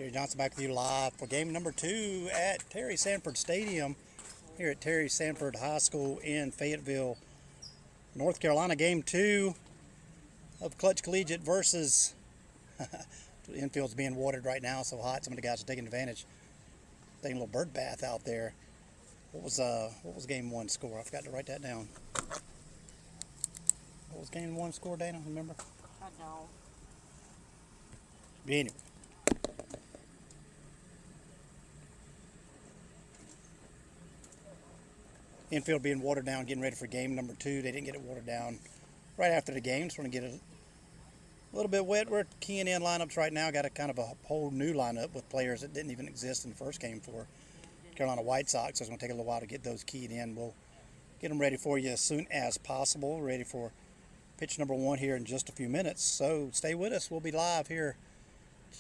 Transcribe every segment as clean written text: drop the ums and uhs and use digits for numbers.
Gary Johnson back with you live for game number 2 at Terry Sanford Stadium here at Terry Sanford High School in Fayetteville, North Carolina. Game 2 of Klutch Collegiate versus the infield's being watered right now, so hot. Some of the guys are taking advantage, taking a little bird bath out there. What was game 1 score? I forgot to write that down. What was game 1 score, Dana? Remember? I don't. Anyway. Infield being watered down, getting ready for game number 2. They didn't get it watered down right after the game. Just want to get it a little bit wet. We're keying in lineups right now. Got a kind of a whole new lineup with players that didn't even exist in the first game for Carolina White Sox. So it's going to take a little while to get those keyed in. We'll get them ready for you as soon as possible. Ready for pitch number 1 here in just a few minutes. So stay with us. We'll be live here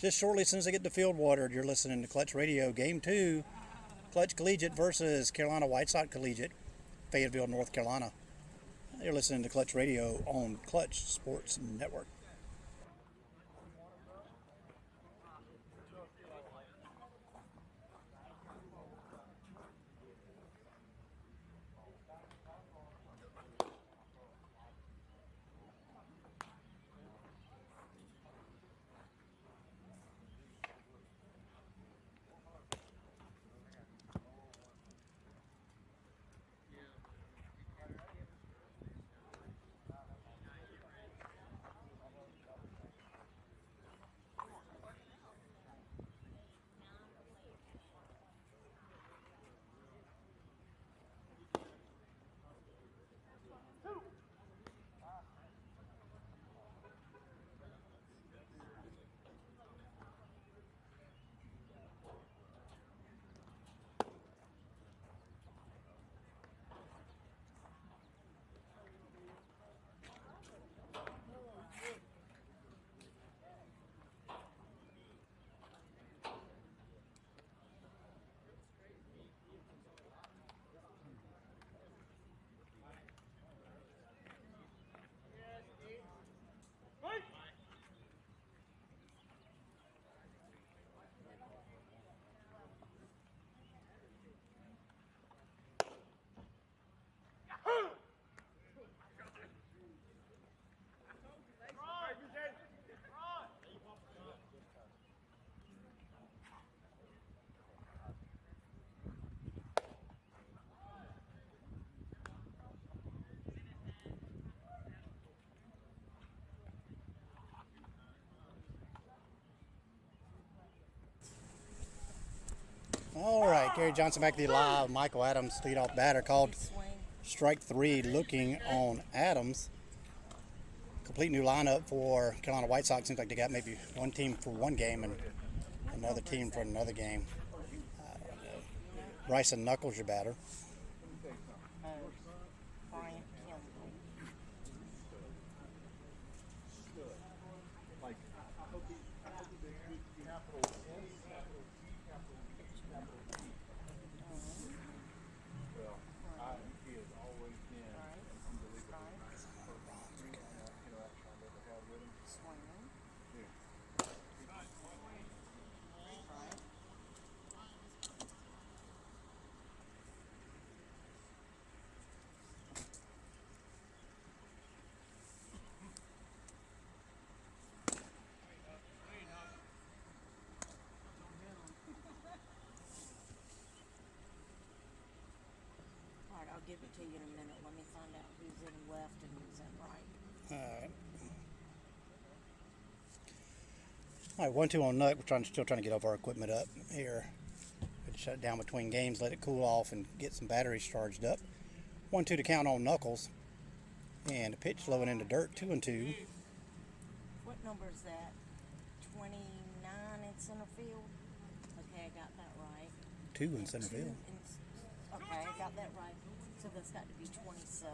just shortly as soon as they get the field watered. You're listening to Klutch Radio. Game 2, Klutch Collegiate versus Carolina White Sox Collegiate, Fayetteville, North Carolina. You're listening to Klutch Radio on Klutch Sports Network. All right, Gary Johnson back to the live. Michael Adams, leadoff batter, called strike 3, looking on Adams. Complete new lineup for Carolina White Sox. Seems like they got maybe one team for one game and another team for another game. I don't know. Bryson Knuckles, your batter. I'll give it to you in a minute. Let me find out who's in left and who's in right. All right, 1-2 on Nuck. We're still trying to get our equipment up here. We shut it down between games, let it cool off, and get some batteries charged up. 1-2 to count on Knuckles. And the pitch low and in the dirt, 2-2. What number is that? 29 in center field? Okay, I got that right. 2 in center field. Okay, I got that right. So that's got to be 27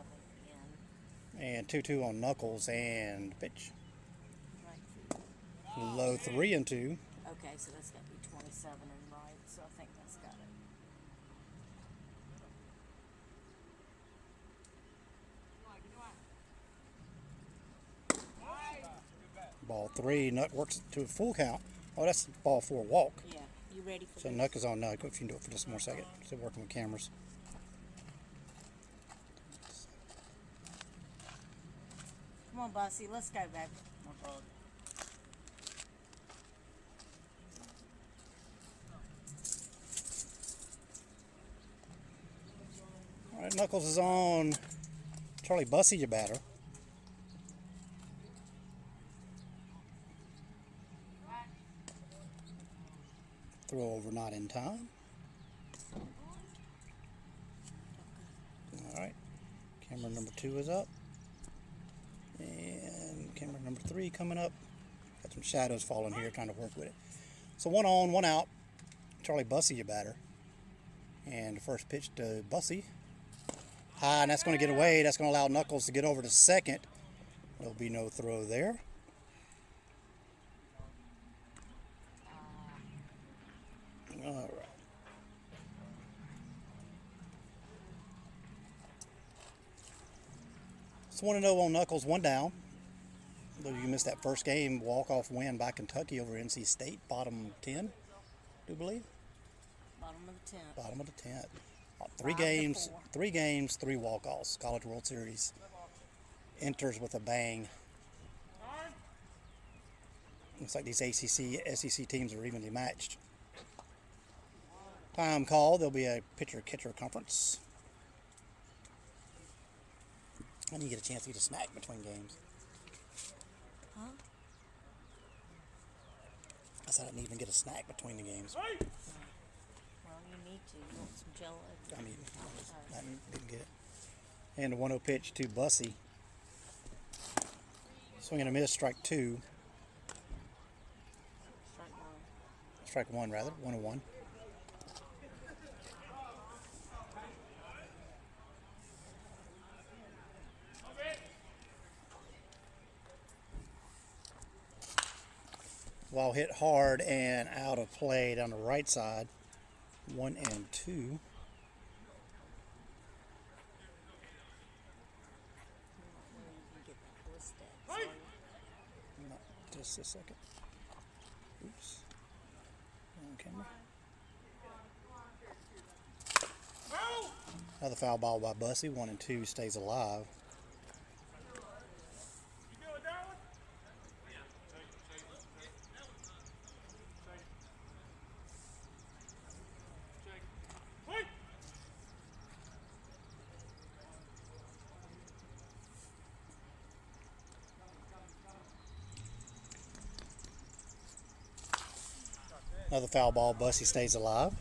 in. And 2-2 on Knuckles and pitch. Right. Low 3-2. Okay, so that's got to be 27 in right. So I think that's got it. Ball 3. Nut works to a full count Oh, that's the ball for a walk. Yeah. You ready for So this? Knuckles on Knuck. If you can do it for just one more second. Still working with cameras. Come on, Bossy. Let's go, baby. All right, Knuckles is on Charlie Bussey, your batter. Throw over not in time. All right, camera number 2 is up. And camera number 3 coming up. Got some shadows falling here, trying to work with it. So 1 on, 1 out. Charlie Bussey, your batter. And the first pitch to Bussey. High, and that's going to get away. That's going to allow Knuckles to get over to second. There'll be no throw there. All right. It's 1-0 on Knuckles, 1 down. Though you missed that first game, walk-off win by Kentucky over NC State, bottom 10, do you believe? Bottom of the 10th. Bottom of the 10th. 5-4. 3 games, 3 walk-offs. College World Series enters with a bang. Looks like these ACC, SEC teams are evenly matched. Time call. There'll be a pitcher-catcher conference. And you get a chance to get a snack between games. Huh? I said I didn't even get a snack between the games. Well, you need to. You want some Jello? I mean, I didn't get it. And the 1-0 pitch to Bussey. Swing and a miss, strike 2. Strike 1, rather. 1-1. Ball hit hard and out of play down the right side. 1 and 2. Just a second. Oops. On camera. Another foul ball by Bussey. 1 and 2 stays alive. Another foul ball. Bussey stays alive.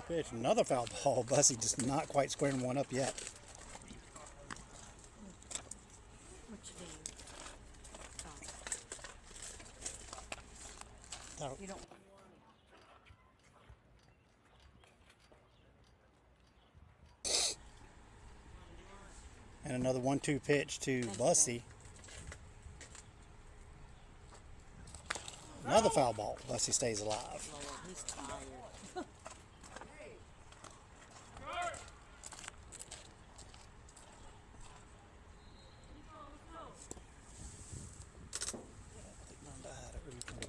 Pitch. Another foul ball. Bussey just not quite squaring one up yet. What you do? Oh. You don't. And another 1-2 pitch to Bussey. Another foul ball. Bussey stays alive. Lord, he's tired.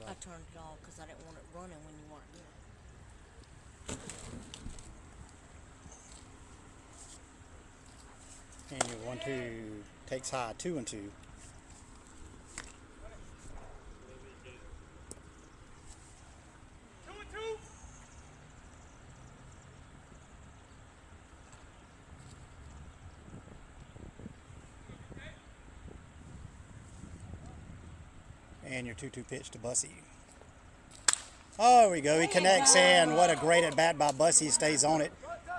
I turned it off because I didn't want it running when you weren't here. And your 1-2 takes high. 2 and 2. And your 2-2 pitch to Bussey. Oh, there we go. He connects in. What a great at bat by Bussey. He stays on it.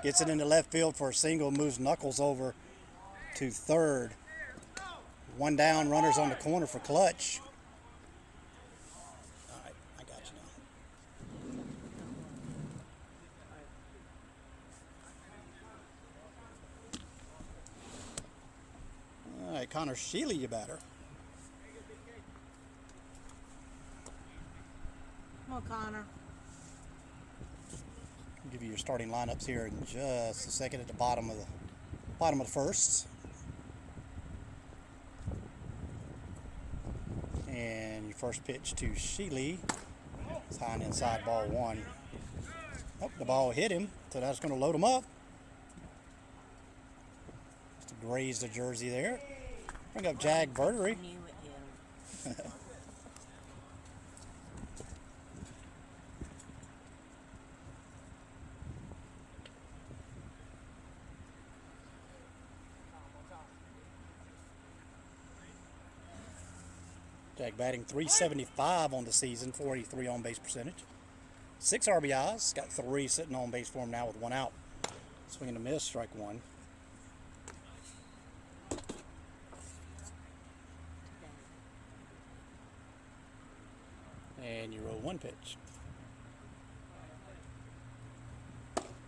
Gets it into left field for a single. Moves Knuckles over to third. 1 down. Runners on the corner for Klutch. All right, I got you now. All right, Connor Shealy, you batter. Connor. I'll give you your starting lineups here in just a second at the bottom of the first. And your first pitch to Sheely. It's high and inside, ball one. Oh, the ball hit him, so that's going to load him up. Just grazed the jersey there. Bring up Jag Verdery. I knew it hit him. Jag batting .375 on the season, .483 on base percentage. 6 RBIs, got 3 sitting on base for him now with 1 out. Swing and a miss, strike 1. And you roll 1 pitch.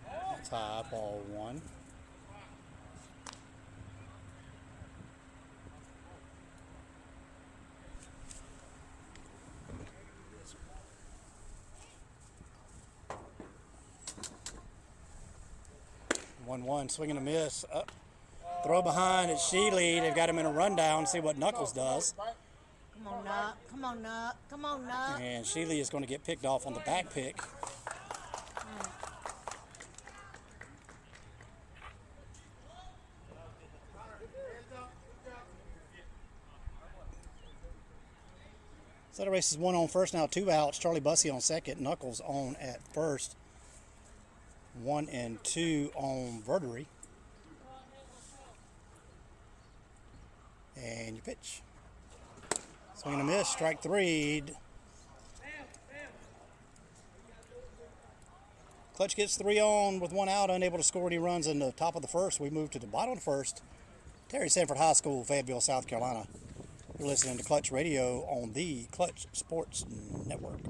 That's high, ball 1. One, swing and a miss. Up. Throw behind at Sheely. They've got him in a rundown. See what Knuckles does. Come on, Nut. Come on, Nut. Come on, Nut. And Sheely is going to get picked off on the back pick. So the race is 1 on first now, 2 outs. Charlie Bussey on second. Knuckles on at first. 1 and 2 on Verdery. And you pitch. Swing and a miss, strike 3. Klutch gets 3 on with 1 out, unable to score any runs in the top of the first. We move to the bottom of the first. Terry Sanford High School, Fayetteville, South Carolina. You're listening to Klutch Radio on the Klutch Sports Network.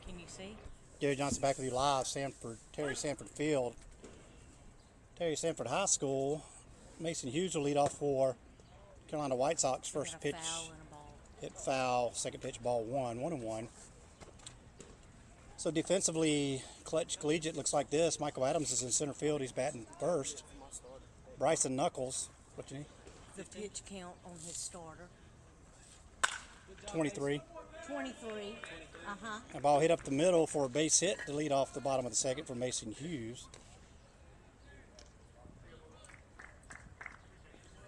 Can you see? Gary Johnson back with you live, Terry Sanford Field. Terry Sanford High School. Mason Hughes will lead off for Carolina White Sox. First pitch, hit foul. Second pitch, ball 1, 1-1. So defensively, Klutch Collegiate looks like this. Michael Adams is in center field. He's batting first. Bryson Knuckles. What you need? The pitch count on his starter. 23. 23. Uh-huh. The ball hit up the middle for a base hit to lead off the bottom of the second for Mason Hughes.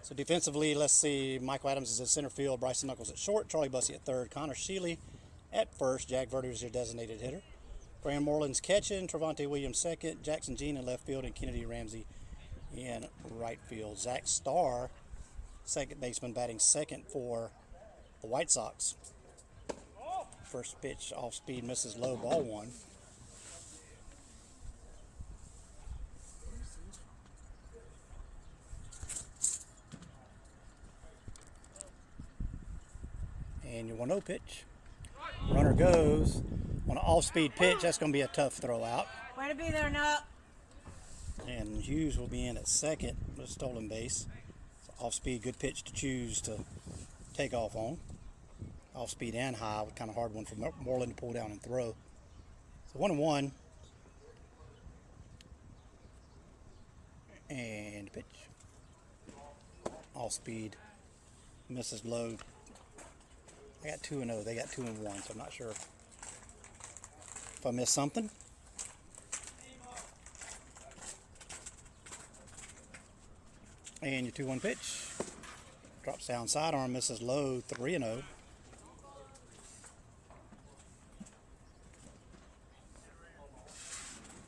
So defensively, let's see, Michael Adams is at center field, Bryson Knuckles at short, Charlie Bussey at third, Connor Sheely at first, Jack Verder is your designated hitter. Graham Moreland's catching, Trevante Williams second, Jackson Jean in left field, and Kennedy Ramsey in right field. Zach Starr, second baseman, batting second for the White Sox. First pitch off speed, misses low, ball one. And your 1-0 pitch. Runner goes on an off-speed pitch. That's going to be a tough throw out. Way to be there, Nuck. And Hughes will be in at second with a stolen base. So off-speed, good pitch to choose to take off on. Off-speed and high, kind of hard one for Moreland to pull down and throw. So 1-1. And pitch. Off-speed, misses low. I got 2-0. They got 2-1, so I'm not sure if I missed something. And your 2-1 pitch. Drops down sidearm, misses low, 3-0.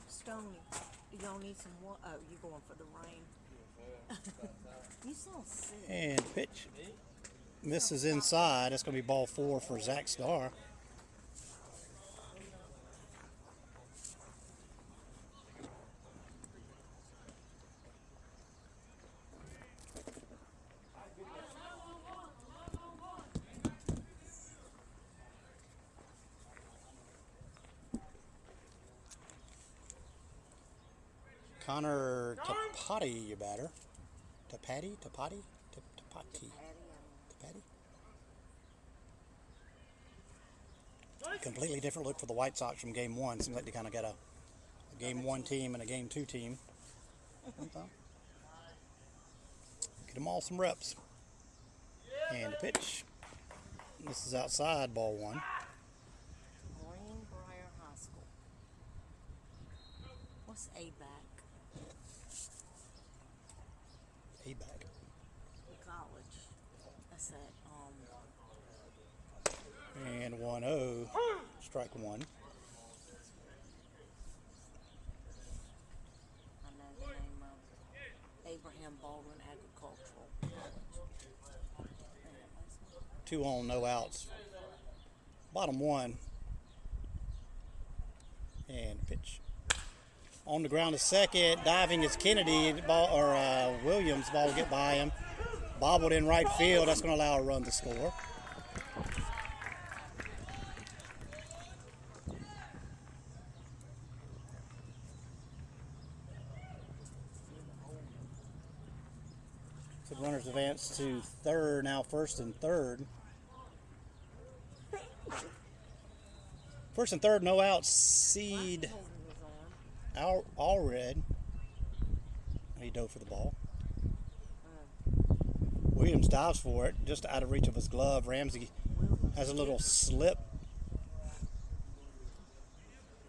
Stony, you gonna need some water? Oh, you going for the rain. You sound sick. And pitch. Misses inside. That's going to be ball 4 for Zach Starr. Connor Tapati, your batter. Tapati? Completely different look for the White Sox from game 1. Seems like they kind of got a game 1 team and a game 2 team. Get them all some reps. And a pitch. This is outside, ball 1. Greenbrier High School. What's A-back? A-back. College. That's at, And 1-0, strike 1. I know the name of Abraham Baldwin Agricultural College. 2 on, no outs. Bottom 1. And pitch. On the ground to second, diving is Kennedy, Williams. Ball will get by him. Bobbled in right field. That's going to allow a run to score. So runners advance to third, now first and third. First and third, no outs. Seed Allred. He dove for the ball. Williams dives for it, just out of reach of his glove. Ramsey has a little slip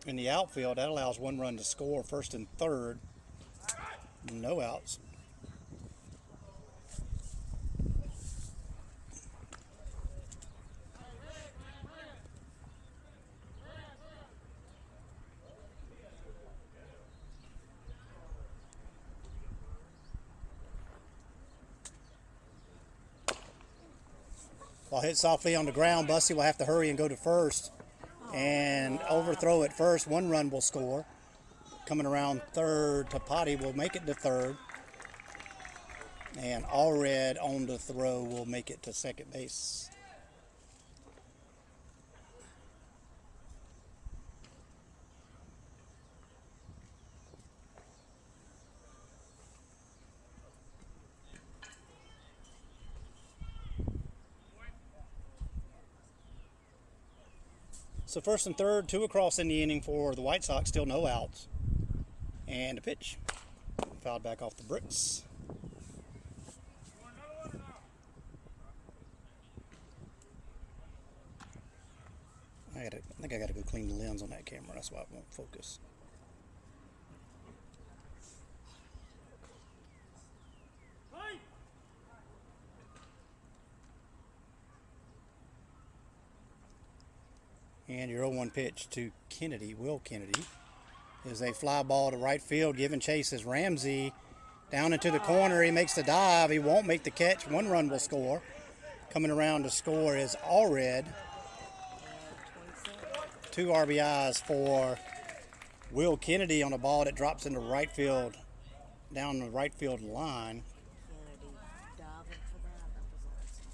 in the outfield. That allows 1 run to score. First and third, no outs. Ball hit softly on the ground. Bussey will have to hurry and go to first and overthrow at first. 1 run will score. Coming around third, Tapati will make it to third. And Allred on the throw will make it to second base. So first and third, 2 across in the inning for the White Sox, still no outs. And a pitch. Fouled back off the bricks. I think I gotta go clean the lens on that camera. That's why it won't focus. And your 0-1 pitch to Kennedy, Will Kennedy, is a fly ball to right field. Giving chase is Ramsey. Down into the corner, he makes the dive. He won't make the catch. 1 run will score. Coming around to score is Allred. 2 RBIs for Will Kennedy on a ball that drops into right field, down the right field line. Kennedy diving for that. That was awesome.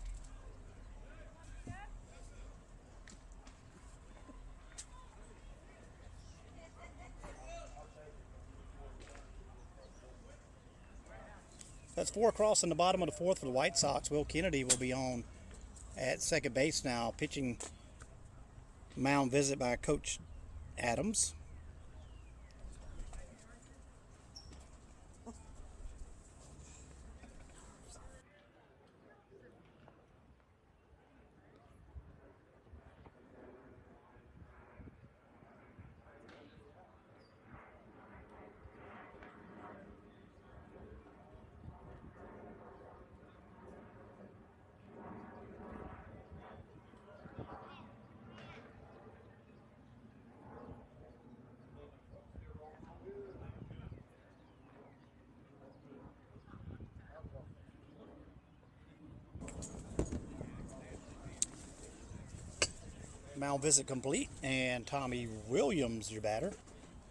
That's 4 across in the bottom of the 4th for the White Sox. Will Kennedy will be on at second base now, pitching mound visit by Coach Adams. Mound visit complete, and Tommy Williams, your batter.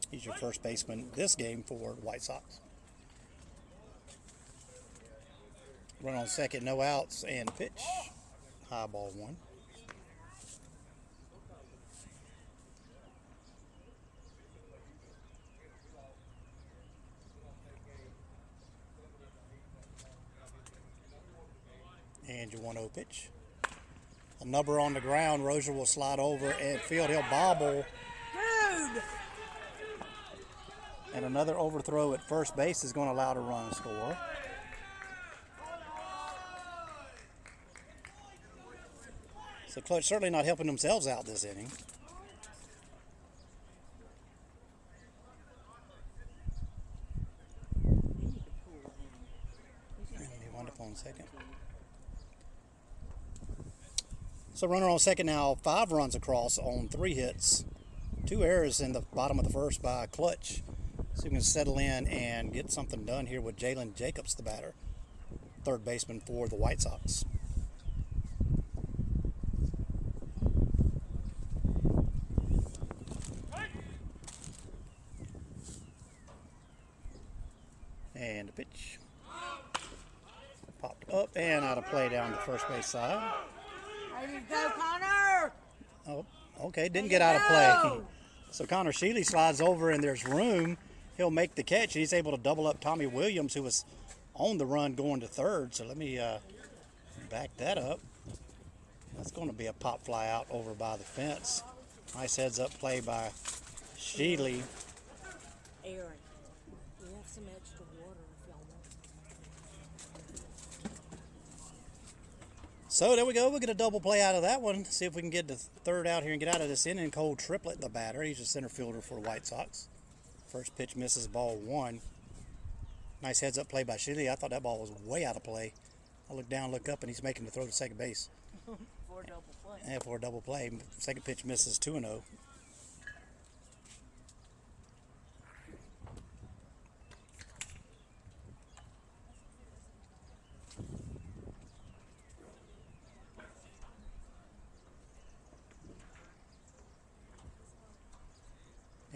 He's your first baseman this game for the White Sox. Run on second, no outs, and pitch. High ball 1. And your 1-0 pitch. A number on the ground. Rozier will slide over and field. He'll bobble. Dude! And another overthrow at first base is going to allow the run to score. So Klutch certainly not helping themselves out this inning. And he wound up on second. So runner on second now, 5 runs across on 3 hits. 2 errors in the bottom of the first by Klutch. So you can settle in and get something done here with Jalen Jacobs, the batter. Third baseman for the White Sox. And the pitch. Popped up and out of play down the first base side. There you go, Connor! Oh, okay, didn't get out of play. So Connor Sheely slides over and there's room. He'll make the catch. He's able to double up Tommy Williams, who was on the run going to third. So let me back that up. That's going to be a pop fly out over by the fence. Nice heads up play by Sheely. Aaron, we have some extra water if y'all want. So there we go. We'll get a double play out of that one. See if we can get the third out here and get out of this inning. Cole Triplett, the batter. He's a center fielder for the White Sox. First pitch misses, ball 1. Nice heads up play by Sheely. I thought that ball was way out of play. I look down, look up, and he's making the throw to second base. For a double play. Yeah, for a double play. Second pitch misses, 2-0.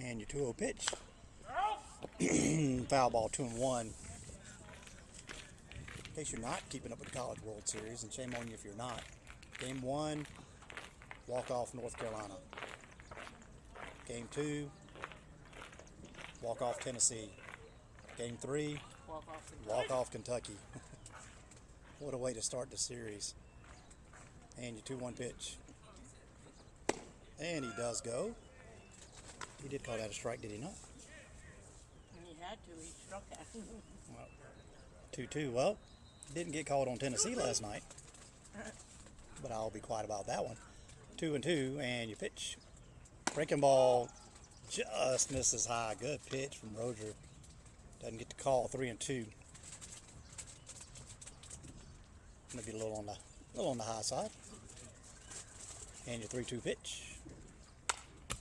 And your 2-0 pitch. Foul ball, 2-1. In case you're not keeping up with the College World Series, and shame on you if you're not. Game 1, walk-off North Carolina. Game 2, walk-off Tennessee. Game 3, walk-off Kentucky. What a way to start the series. And your 2-1 pitch. And he does go. He did call that a strike, did he not? He had to. He struck at him. 2-2. Well, didn't get called on Tennessee last night. But I'll be quiet about that one. 2-2, and you pitch. Breaking ball just misses high. Good pitch from Roger. Doesn't get the call. 3-2. Maybe a little on the high side. And your 3-2 pitch.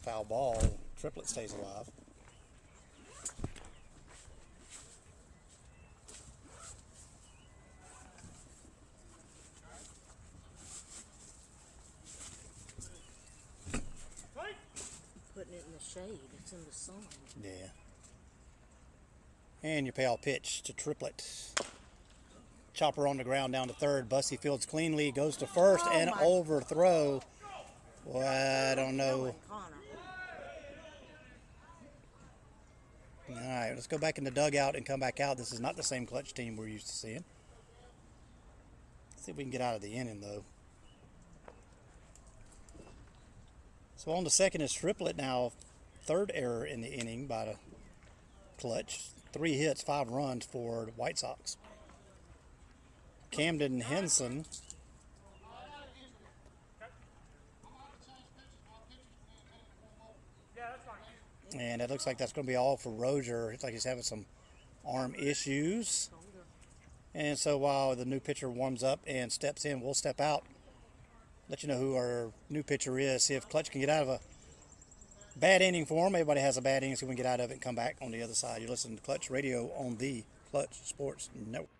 Foul ball. Triplet stays alive. Putting it in the shade. It's in the sun. Yeah. And your payoff pitch to Triplet. Chopper on the ground down to third. Bussy fields cleanly, goes to first, and overthrow. Well, I don't know. All right, let's go back in the dugout and come back out. This is not the same Klutch team we're used to seeing. Let's see if we can get out of the inning, though. So on the second is Triplet now. Third error in the inning by the Klutch. 3 hits, 5 runs for the White Sox. Camden Henson. And it looks like that's going to be all for Roger. It's like he's having some arm issues. And so while the new pitcher warms up and steps in, we'll step out. Let you know who our new pitcher is. See if Klutch can get out of a bad inning for him. Everybody has a bad inning, so we can get out of it and come back on the other side. You're listening to Klutch Radio on the Klutch Sports Network.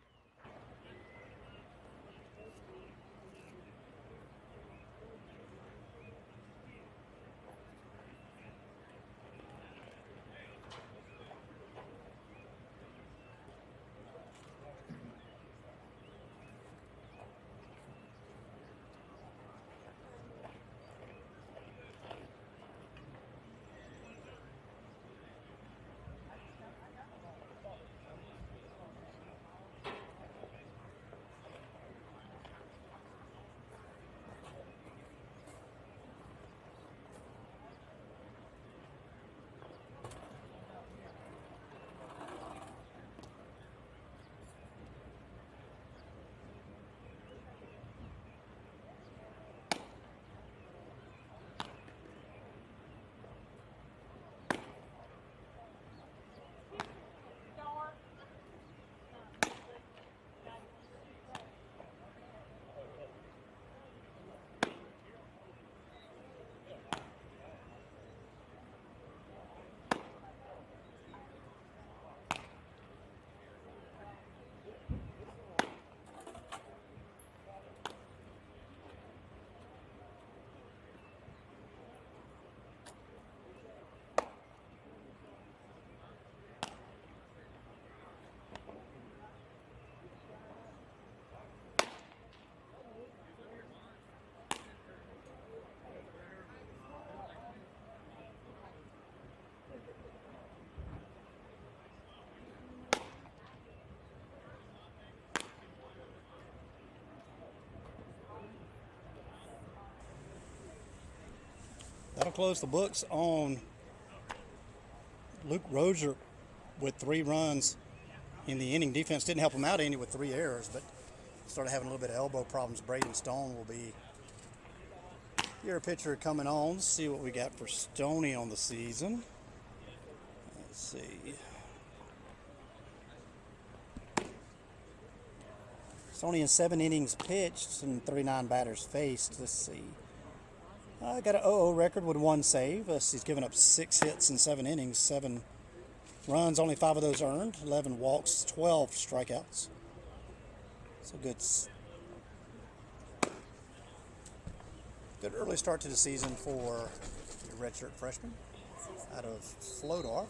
That'll close the books on Luke Rozier with 3 runs in the inning. Defense didn't help him out any with 3 errors, but started having a little bit of elbow problems. Braden Stone will be your pitcher coming on. Let's see what we got for Stoney on the season. Let's see. Stoney in 7 innings pitched and 39 batters faced. Let's see. Got an 0-0 record with 1 save. He's given up 6 hits in 7 innings, 7 runs, only 5 of those earned, 11 walks, 12 strikeouts. So good early start to the season for the redshirt freshman out of Flodar.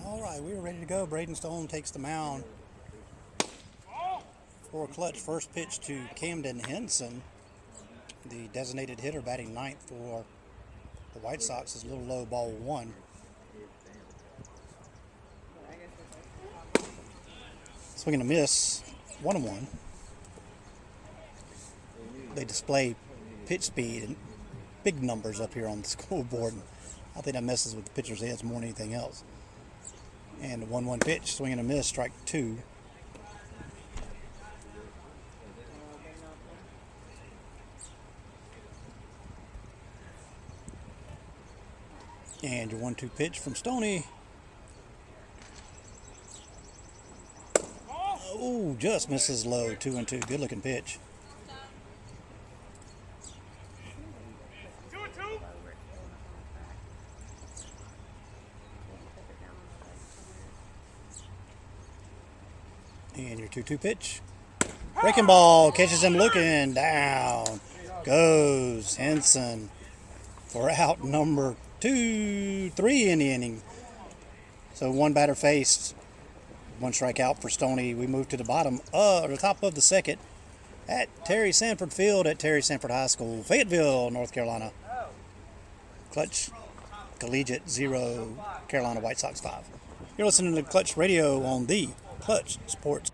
All right, we are ready to go. Braden Stone takes the mound for Klutch. First pitch to Camden Henson, the designated hitter, batting ninth for the White Sox, is a little low, ball one. Swing and a miss, 1-1. They display pitch speed and big numbers up here on the scoreboard. I think that messes with the pitcher's heads more than anything else. And a 1-1 pitch, swing and a miss, strike two. And your 1-2 pitch from Stoney. Oh, just misses low, 2-2. Good looking pitch. And your 2-2 pitch. Breaking ball, catches him looking, down. Goes Henson for out number 3 in the inning. So one batter faced, one strikeout for Stoney. We move to the the top of the second at Terry Sanford Field at Terry Sanford High School, Fayetteville, North Carolina. Klutch Collegiate 0, Carolina White Sox 5. You're listening to Klutch Radio on the Klutch Sports.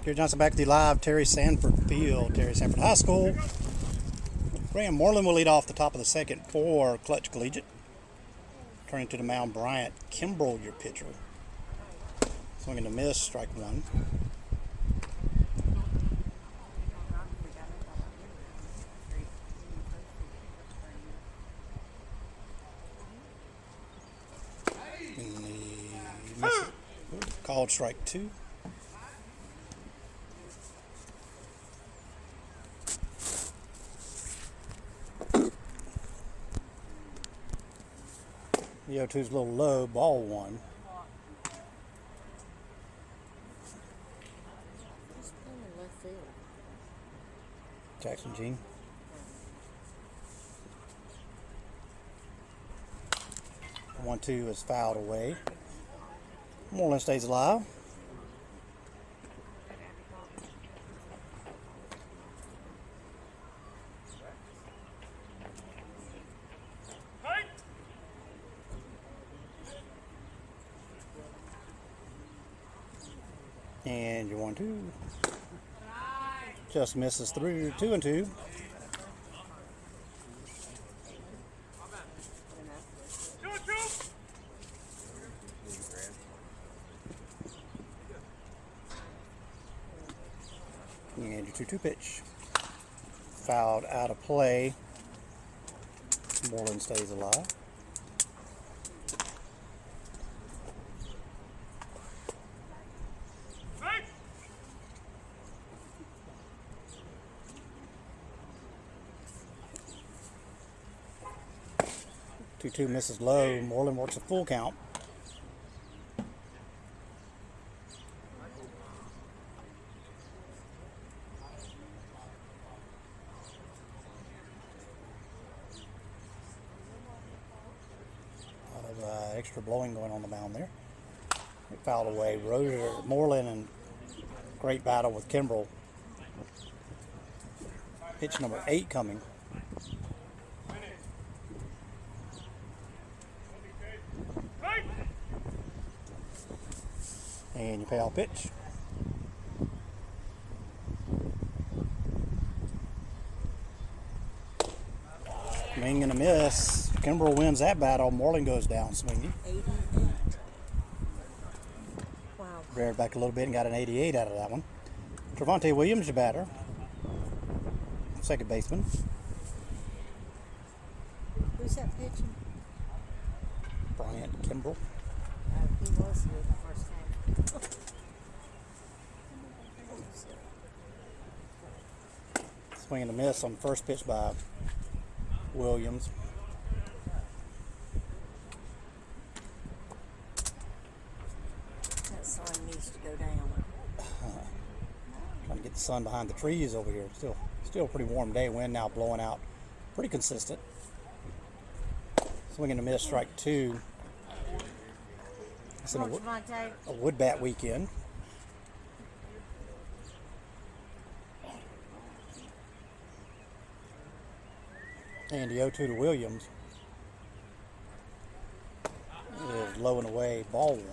Gary Johnson back at the live Terry Sanford Field, Terry Sanford High School. Graham Moreland will lead off the top of the second for Klutch Collegiate. Turning to the mound, Bryant Kimbrell, your pitcher. Swing and a miss, strike one. Called strike two. The 0-2's a little low, ball 1. Just playing in left field. Jackson Jean. 1-2 is fouled away. Moreland stays alive. And your 1-2 just misses through. 2-2. And your 2-2 pitch. Fouled out of play. Moreland stays alive. Two misses low. Moreland works a full count. A lot of extra blowing going on the mound there. It fouled away. Moreland and great battle with Kimbrell. Pitch number 8 coming. And your payoff pitch. Swing and a miss. Kimbrell wins that battle. Moreland goes down swinging. 88. Wow. Reared back a little bit and got an 88 out of that one. Trevante Williams, your batter. Second baseman. Who's that pitching? Bryant Kimbrell. He was here the first time. Swing and a miss on the first pitch by Williams. That sun needs to go down. Trying to get the sun behind the trees over here. Still a pretty warm day. Wind now blowing out. Pretty consistent. Swing and a miss, strike 2. It's a wood bat weekend. And the 0-2 to Williams is low and away, ball 1.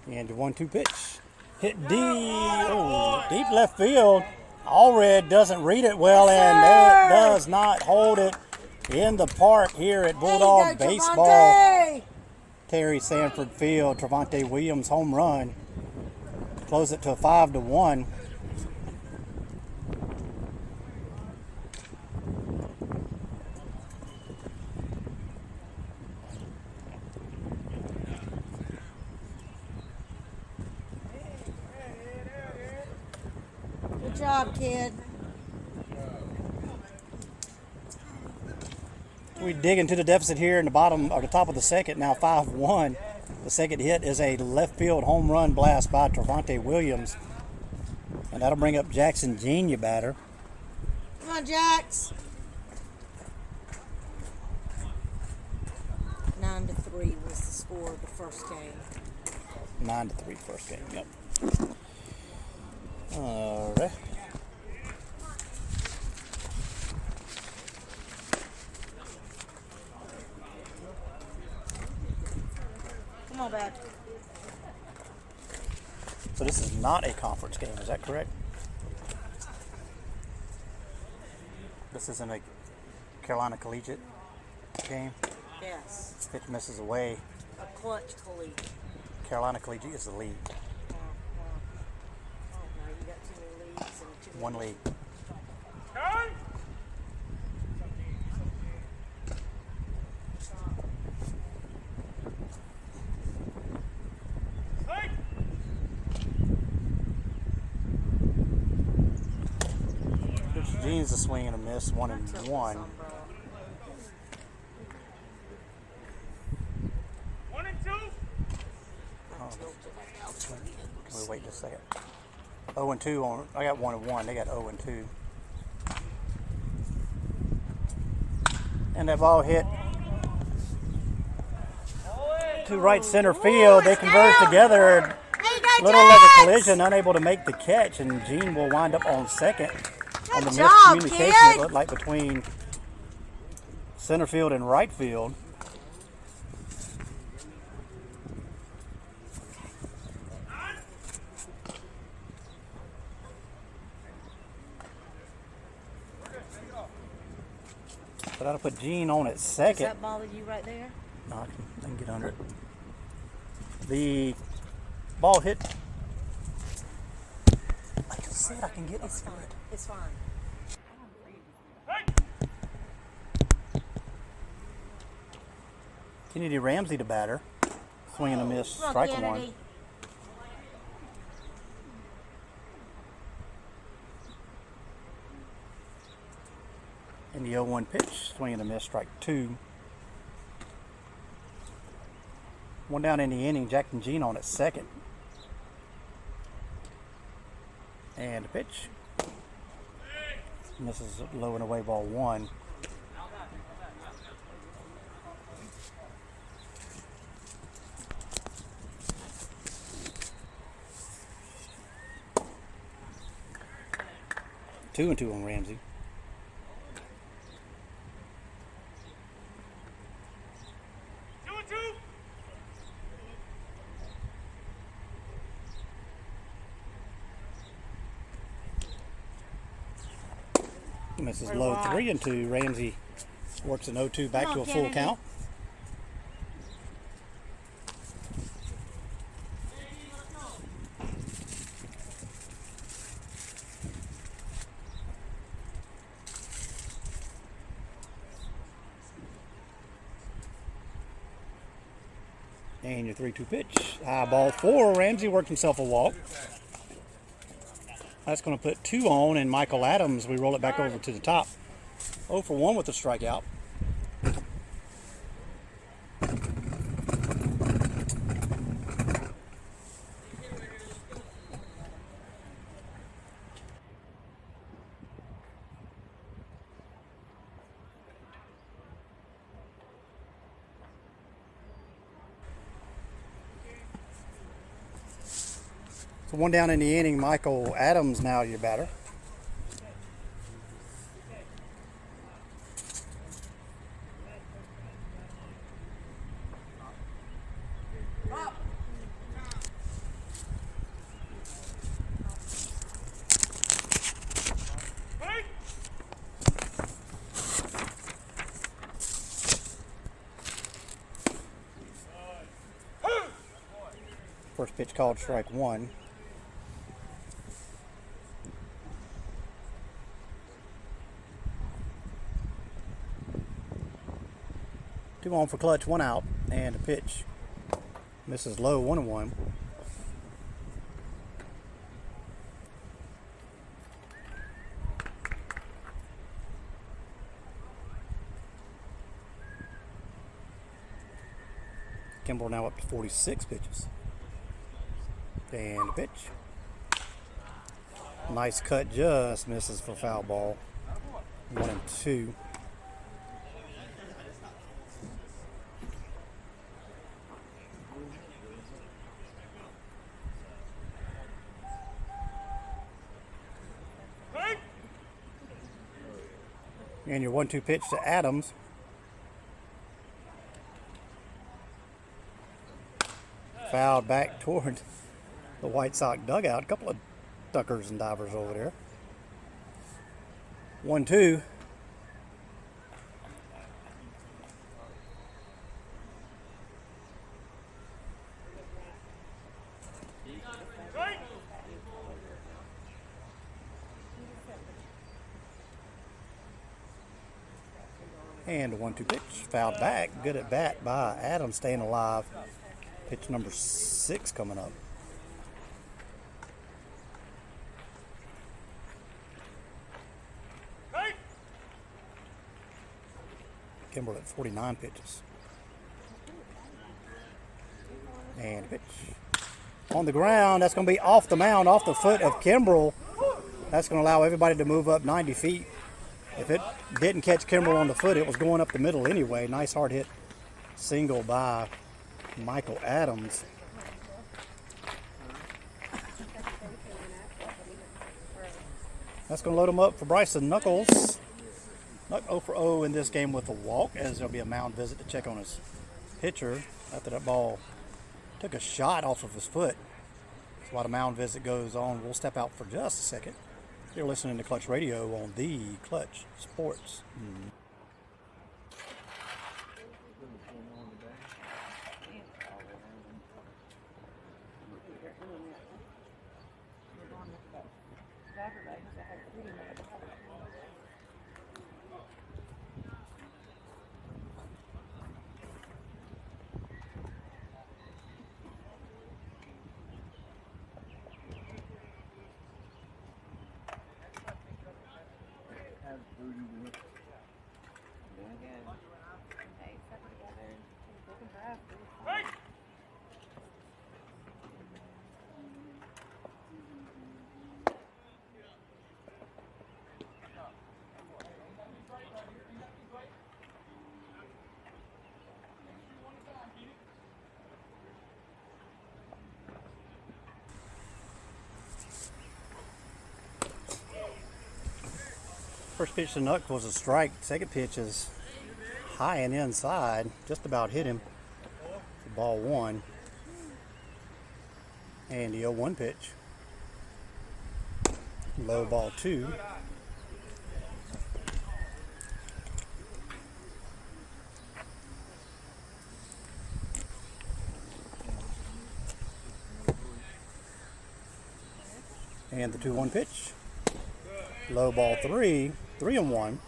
And the 1-2 pitch. Hit deep. Oh, deep left field. Allred doesn't read it well, and it does not hold it in the park here at Bulldog Baseball. Terry Sanford Field. Trevante Williams home run. Close it to a 5-1. Good job, kid. We dig into the deficit here in the bottom or the top of the second, now 5-1. The second hit is a left field home run blast by Trevante Williams. And that'll bring up Jackson Jean, batter. Come on, Jax. 9-3 was the score of the first game. 9-3 first game, yep. All right. Come on, back. So this is not a conference game, is that correct? This isn't a Carolina Collegiate game? Yes. Pitch misses away. A Klutch Collegiate. Carolina Collegiate is the lead. Oh, no, you got too many leagues and too many. One lead. Gene's a swing and a miss, 1-1. 1-2. Can we wait just a second? 0-2 on. I got 1-1. They got 0-2. And that ball hit to right center field. They converge together. Little like a collision, unable to make the catch, and Gene will wind up on second on the miscommunication it looked like between center field and right field. But that'll put Gene on at second. Does that bother you right there? No, I can get under it. The ball hit. Like I said, I can get It's fine. It's fine. Kennedy Ramsey to batter. Swing and a miss, strike one. And the 0-1 pitch, swing and a miss, strike two. One down in the inning, Jack and Gene on at second. And the pitch. And this is low and away, ball one. 2-2 on Ramsey. Misses low, 3-2. Ramsey works an 0-2 back to a full count. And your 3-2 pitch. High ball four. Ramsey worked himself a walk. That's going to put 2 on, and Michael Adams, we roll it back over to the top. 0 for 1 with the strikeout. So one down in the inning, Michael Adams now your batter. First pitch called strike one. Two on for Klutch, 1 out, and a pitch. Misses low, 1-1. Kimball now up to 46 pitches. And a pitch. Nice cut, just misses for foul ball. 1-2. And your 1-2 pitch to Adams. Fouled back toward the White Sox dugout. A couple of duckers and divers over there. 1-2. And a 1-2 pitch, fouled back. Good at bat by Adams, staying alive. Pitch number 6 coming up. Kimbrell at 49 pitches. And pitch. On the ground, that's going to be off the mound, off the foot of Kimbrell. That's going to allow everybody to move up 90 feet. If it didn't catch Kimbrell on the foot, it was going up the middle anyway. Nice hard hit single by Michael Adams. That's going to load him up for Bryson Knuckles. 0 for 0 in this game with a walk, as there'll be a mound visit to check on his pitcher after that ball took a shot off of his foot. So while the mound visit goes on, we'll step out for just a second. You're listening to Klutch Radio on the Klutch Sports. First pitch to Nuck was a strike. Second pitch is high and inside. Just about hit him for ball one. And the 0-1 pitch. Low ball two. And the 2-1 pitch. Low ball three. 3-1.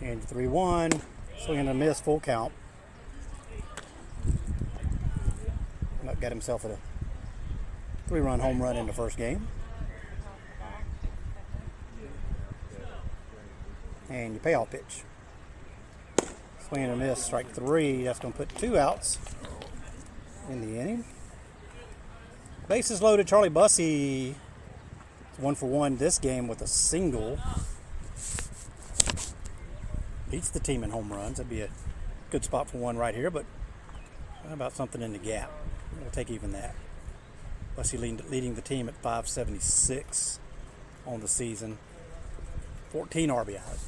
And 3-1. Swing and a miss, full count. Nuck got himself a 3-run home run in the first game. And your payoff pitch. Swing and a miss, strike three. That's going to put 2 outs in the inning. Bases loaded. Charlie Bussey is 1 for 1 this game with a single. Beats the team in home runs. That'd be a good spot for one right here, but how about something in the gap? We'll take even that. Bussey leading the team at 576 on the season. 14 RBIs.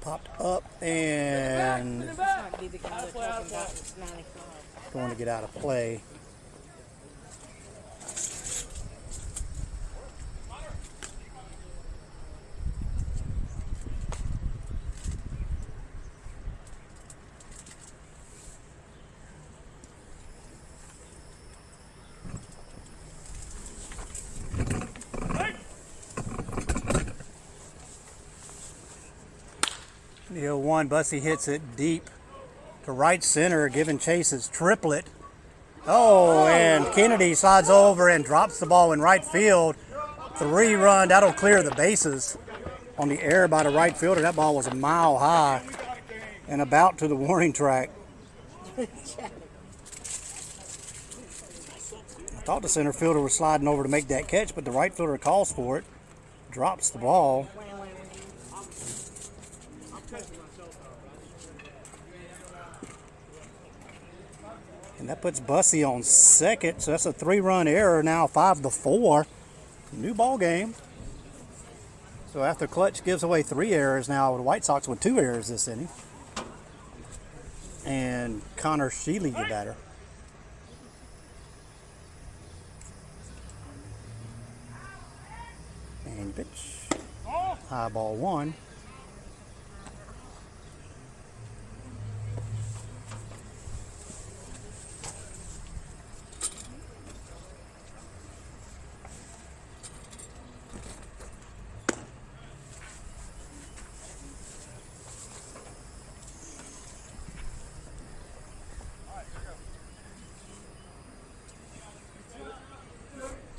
Popped up and going to get out of play. The 0-1, Bussey hits it deep to right center, giving Chase his triplet. Oh, and Kennedy slides over and drops the ball in right field. 3-run, that'll clear the bases on the air by the right fielder. That ball was a mile high and about to the warning track. I thought the center fielder was sliding over to make that catch, but the right fielder calls for it, drops the ball. And that puts Bussey on second, so that's a 3-run error now, 5-4. New ball game. So after Klutch gives away 3 errors now, the White Sox with 2 errors this inning. And Connor Sheely, the batter. And pitch. High ball 1.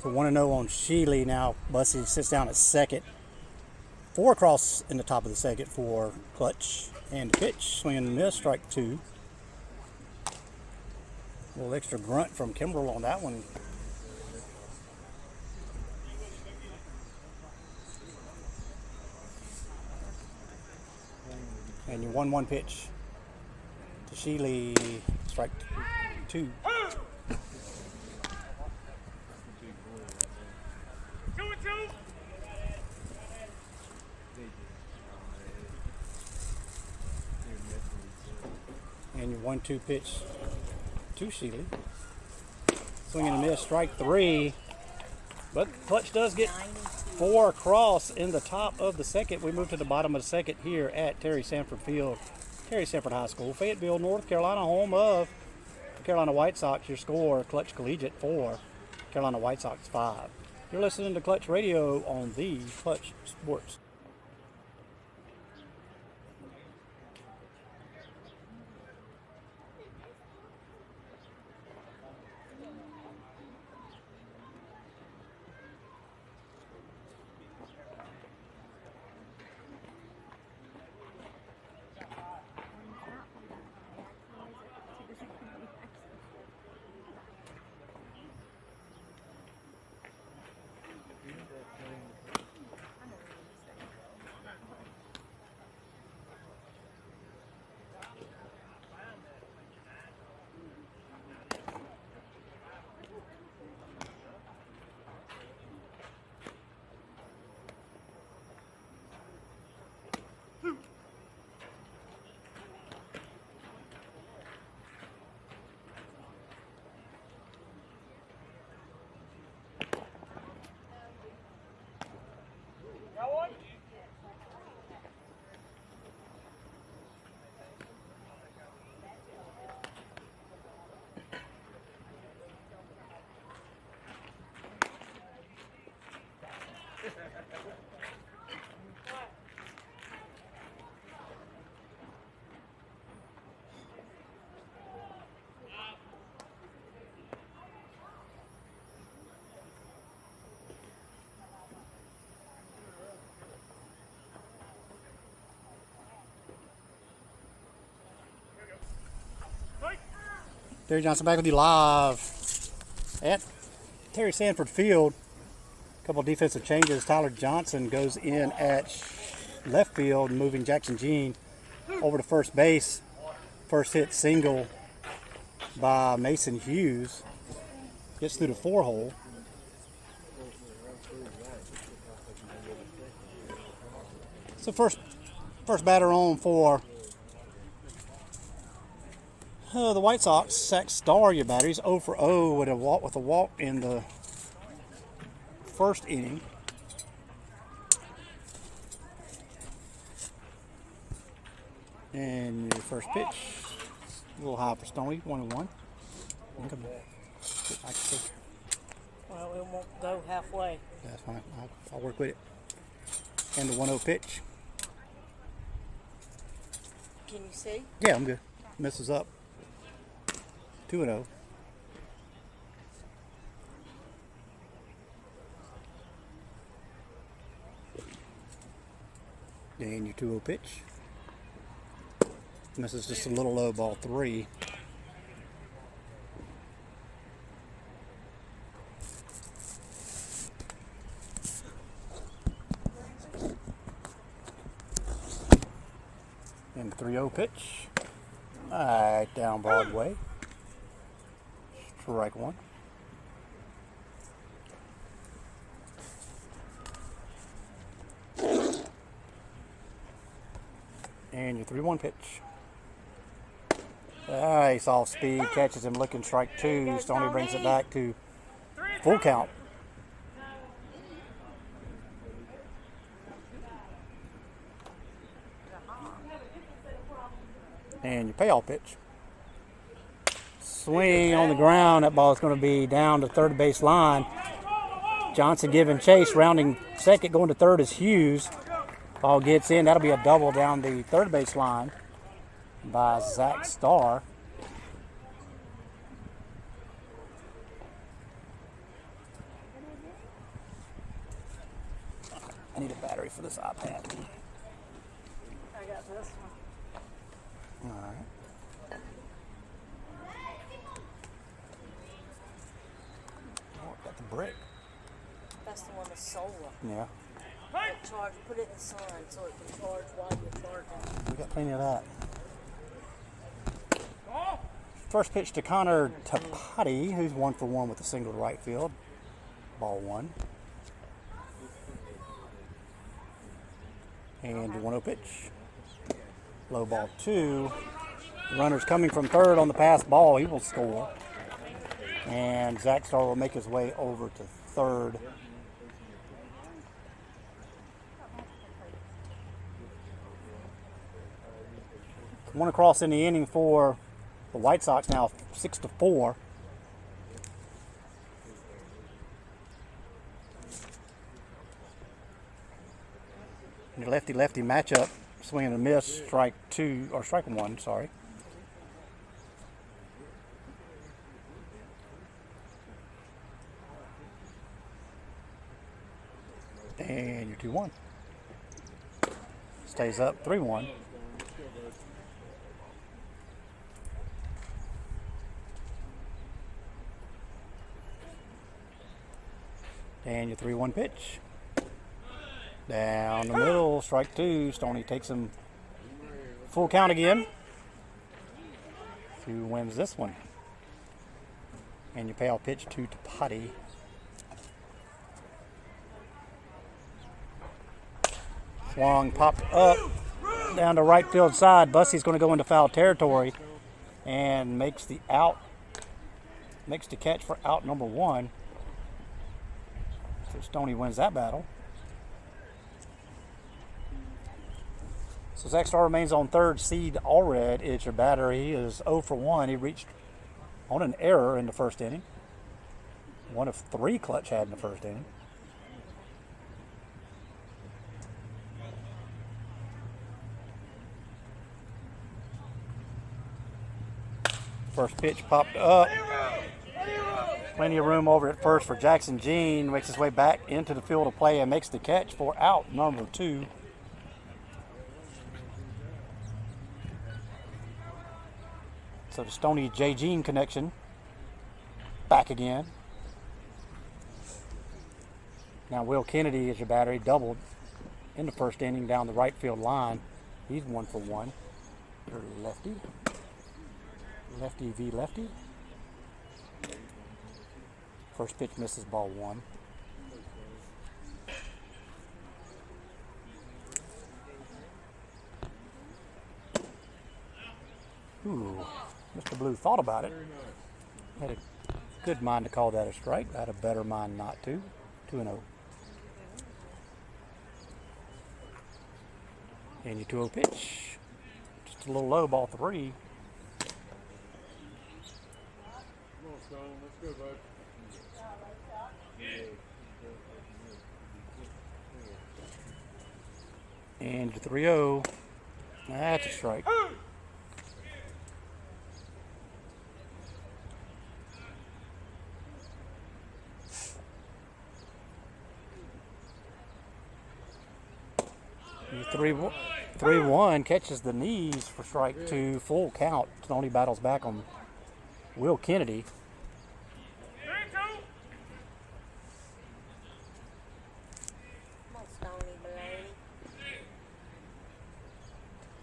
So 1-0 on Sheely. Now Bussy sits down at second. 4 across in the top of the second for Klutch. And the pitch, swing and miss, strike 2. A little extra grunt from Kimbrell on that one. And your 1-1 pitch to Sheely, strike 2. And your 1-2 pitch to Sheely. Swing and a miss, strike 3. But Klutch does get 4 across in the top of the second. We move to the bottom of the second here at Terry Sanford Field, Terry Sanford High School, Fayetteville, North Carolina, home of the Carolina White Sox. Your score, Klutch Collegiate 4, Carolina White Sox 5. You're listening to Klutch Radio on the Klutch Sports. Terry Johnson back with you live at Terry Sanford Field. A couple of defensive changes. Tyler Johnson goes in at left field, moving Jackson Jean over to first base. First hit single by Mason Hughes. Gets through the 4-hole. So first batter on for the White Sox, Zach Starr, your batter. He's 0 for 0 with a walk in the first inning. And your first pitch, a little high for Stoney, 1-1. Well, it won't go halfway. That's fine. I'll work with it. And the 1-0 pitch. Can you see? Yeah, I'm good. Misses up. 2-0. And your 2-0 pitch. Misses just a little low, ball 3. And 3-0 pitch. Alright, down Broadway. Strike 1. And your 3-1 pitch. Nice off speed, catches him looking, strike 2. Stoney brings it back to full count. And your payoff pitch. Swing on the ground. That ball is going to be down to third base line. Johnson giving chase, rounding second, going to third is Hughes. Ball gets in. That'll be a double down the third base line by Zach Starr. I need a battery for this iPad. I got this one. All right. Oh, got the brick. That's the one that's solar. Yeah. Charge, put it in the sun so it can charge while you're charging. We got plenty of that. First pitch to Connor Tapati, who's 1 for 1 with a single to right field. Ball 1. And 1-0 pitch. Low ball 2. Runner's coming from third on the pass ball. He will score. And Zach Starr will make his way over to third. One across in the inning for the White Sox now, 6-4. Your lefty-lefty matchup, swing and a miss, strike 1, sorry. And your 2-1. Stays up 3-1. And your 3-1 pitch. Down the middle, strike 2. Stoney takes him full count again. Who wins this one? And your payoff pitch to Tapati. Swung, popped up down to right field side. Bussey's going to go into foul territory and makes the catch for out number 1. So Stoney wins that battle. So Zach Starr remains on third. Seed Allred is your batter. He is 0 for 1. He reached on an error in the first inning. 1 of 3 Klutch had in the first inning. First pitch popped up. Plenty of room over at first for Jackson Jean. Makes his way back into the field of play and makes the catch for out number 2. So the Stoney J. Jean connection back again. Now Will Kennedy is your batter. He doubled in the first inning down the right field line. He's 1 for 1. Your lefty. Lefty v. lefty. First pitch misses, ball 1. Ooh, Mr. Blue thought about it. Had a good mind to call that a strike. Had a better mind not to. 2-0. And your 2-0 pitch. Just a little low, ball 3. Let's go, bud. And your 3-0. That's a strike. Your 3-1 catches the knees for strike 2. Full count. Stoney battles back on Will Kennedy.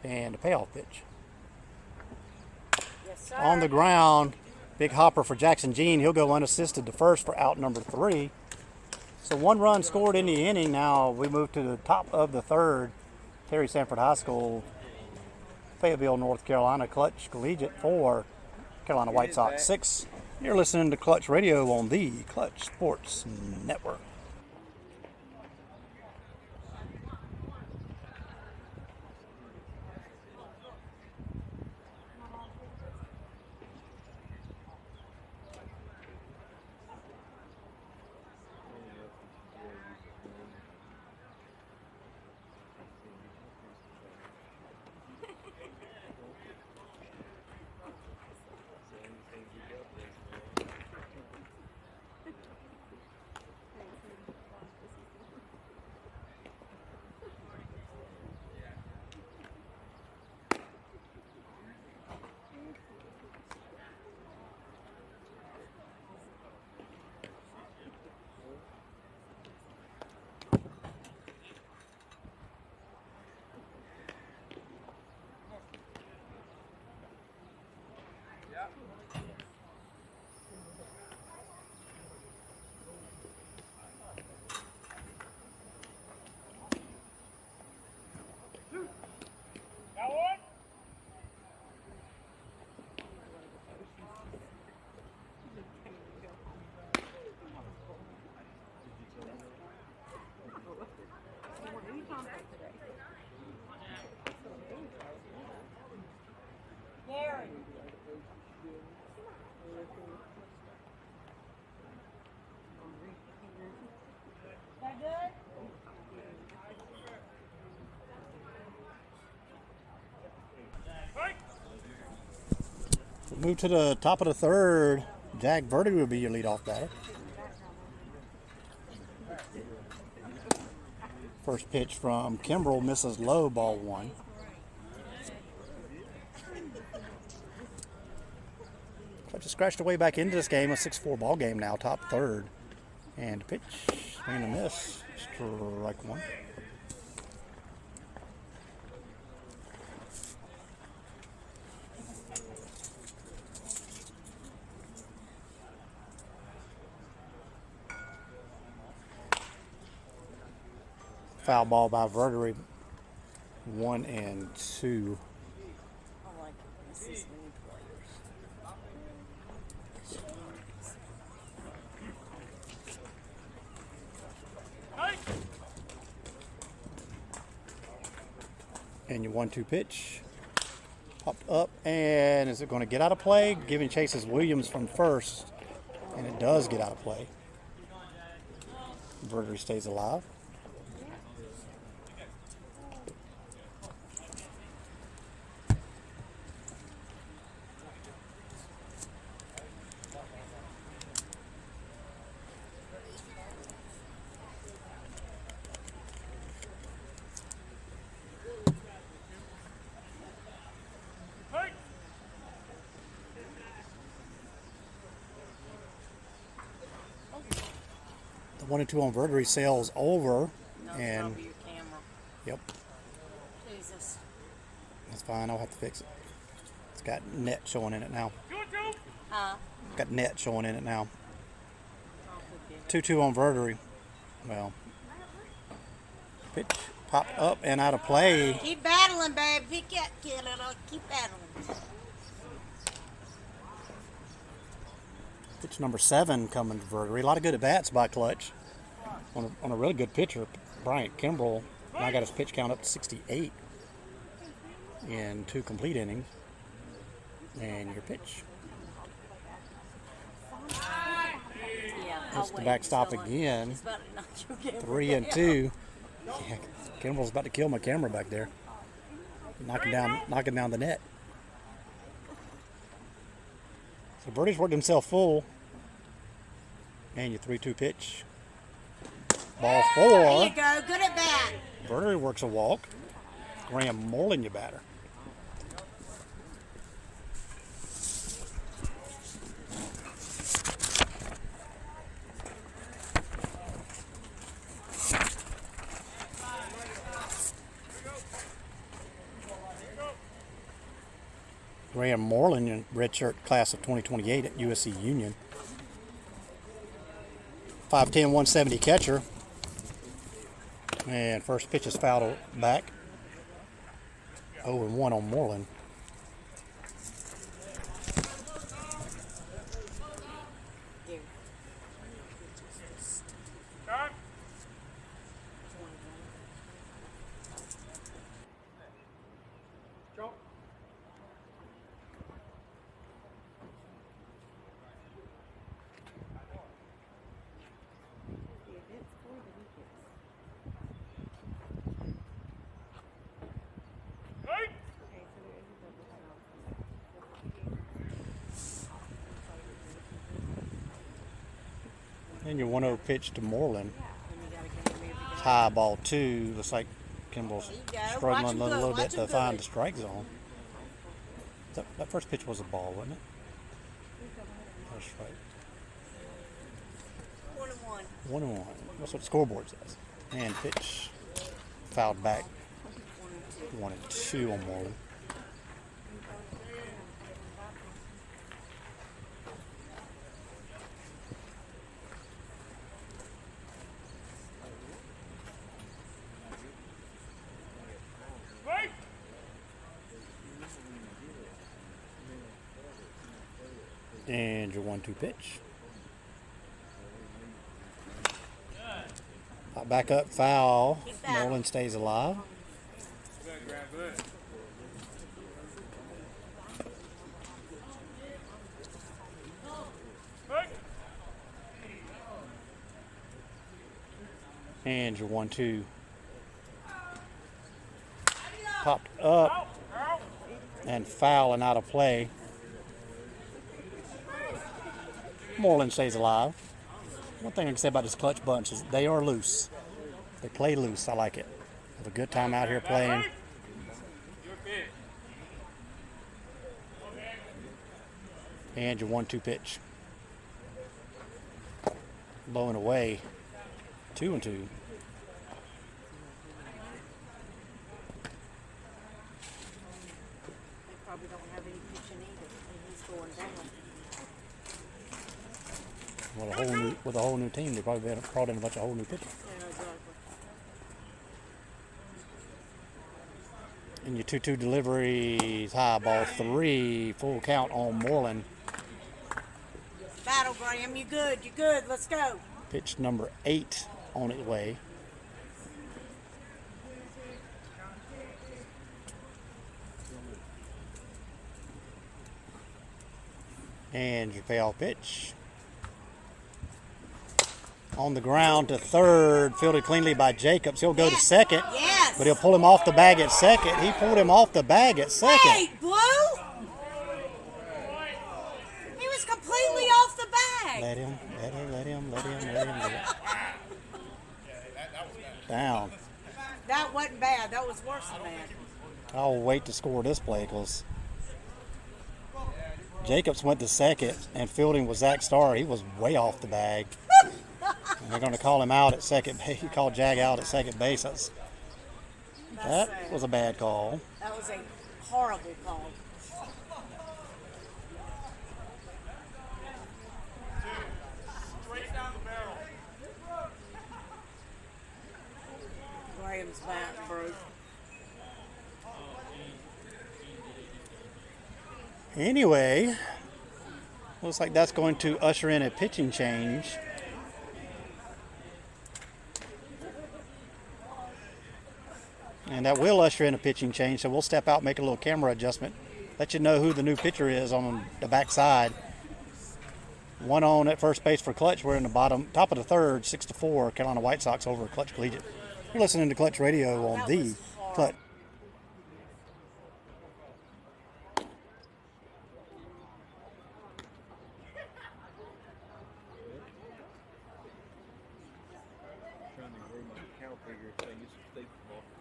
And a payoff pitch. Yes, sir. On the ground, big hopper for Jackson Jean. He'll go unassisted to first for out number 3. So 1 run scored in the inning. Now we move to the top of the third. Terry Sanford High School, Fayetteville, North Carolina, Klutch Collegiate 4, Carolina White Sox 6. You're listening to Klutch Radio on the Klutch Sports Network. Move to the top of the third. Jack Verdi will be your leadoff batter. First pitch from Kimbrell misses low, ball one. Clutch has scratched away back into this game, a 6-4 ball game now, top third. And pitch, swing and a miss, strike one. Foul ball by Verdery, 1 and 2. I like this is many players. And your 1-2 pitch. Popped up, and is it going to get out of play? Giving chase is Williams from first, and it does get out of play. Verdery stays alive. The 1 and 2 on Verdery sails over, and Your camera. yep, Jesus. that's fine. I'll have to fix it. It's got net showing in it now. Huh? Got net showing in it now. I'll forget. 2-2 on Verdery. Well, pitch popped up and out of play. Keep battling, babe. Pick it, kid. Keep battling. Pitch number 7 coming to Verdery. A lot of good at-bats by Klutch. On a really good pitcher, Bryant Kimbrell. Now got his pitch count up to 68 in 2 complete innings. And your pitch. Yeah. That's the backstop again. 3 and 2. Yeah, Kimbrell's about to kill my camera back there. Knocking down the net. So Verdery's worked himself full. And your 3-2 pitch. Ball 4. There you go. Good at bat. Verdery works a walk. Graham Moreland, your batter. Graham Moreland, redshirt class of 2028 at USC Union. 5'10", 170 catcher. And first pitch is fouled back. 0-1 on Moreland. And your 1-0 pitch to Moreland. High ball 2. Looks like Kimball's struggling a little bit to find the strike zone. That first pitch was a ball, wasn't it? That's right. 1-1. That's what the scoreboard says. And pitch fouled back. 1-2 on Moreland. And your 1-2 pitch. Back up, foul. Moreland stays alive. And your 1-2. Popped up and foul and out of play. Moreland stays alive. One thing I can say about this Klutch bunch is they are loose. They play loose. I like it. Have a good time out here playing. And your 1-2 pitch. Low and away. 2-2. They probably don't have any pitching either, and he's going down. With a whole new team, they probably brought in a bunch of whole new pitchers. Yeah, exactly. And your 2-2 deliveries, high ball 3, full count on Moreland. Battle, Graham, you good, you good, let's go. Pitch number 8 on its way. And your payoff pitch. On the ground to third, fielded cleanly by Jacobs. He'll go to second, Yes. but he'll pull him off the bag at second. He pulled him off the bag at second. Wait, Blue? He was completely off the bag. Let him. Down. That wasn't bad. That was worse than bad. I'll wait to score this play because Jacobs went to second and fielding was Zach Starr. He was way off the bag. And they're going to call him out at second base. He called Jag out at second base. That was a bad call. That was a horrible call. Graham's back broke. Anyway, looks like that's going to usher in a pitching change. And that will usher in a pitching change, so we'll step out, make a little camera adjustment, let you know who the new pitcher is on the backside. One on at first base for Klutch. We're in the top of the third, 6-4, Carolina White Sox over at Klutch Collegiate. You're listening to Klutch Radio on the Klutch.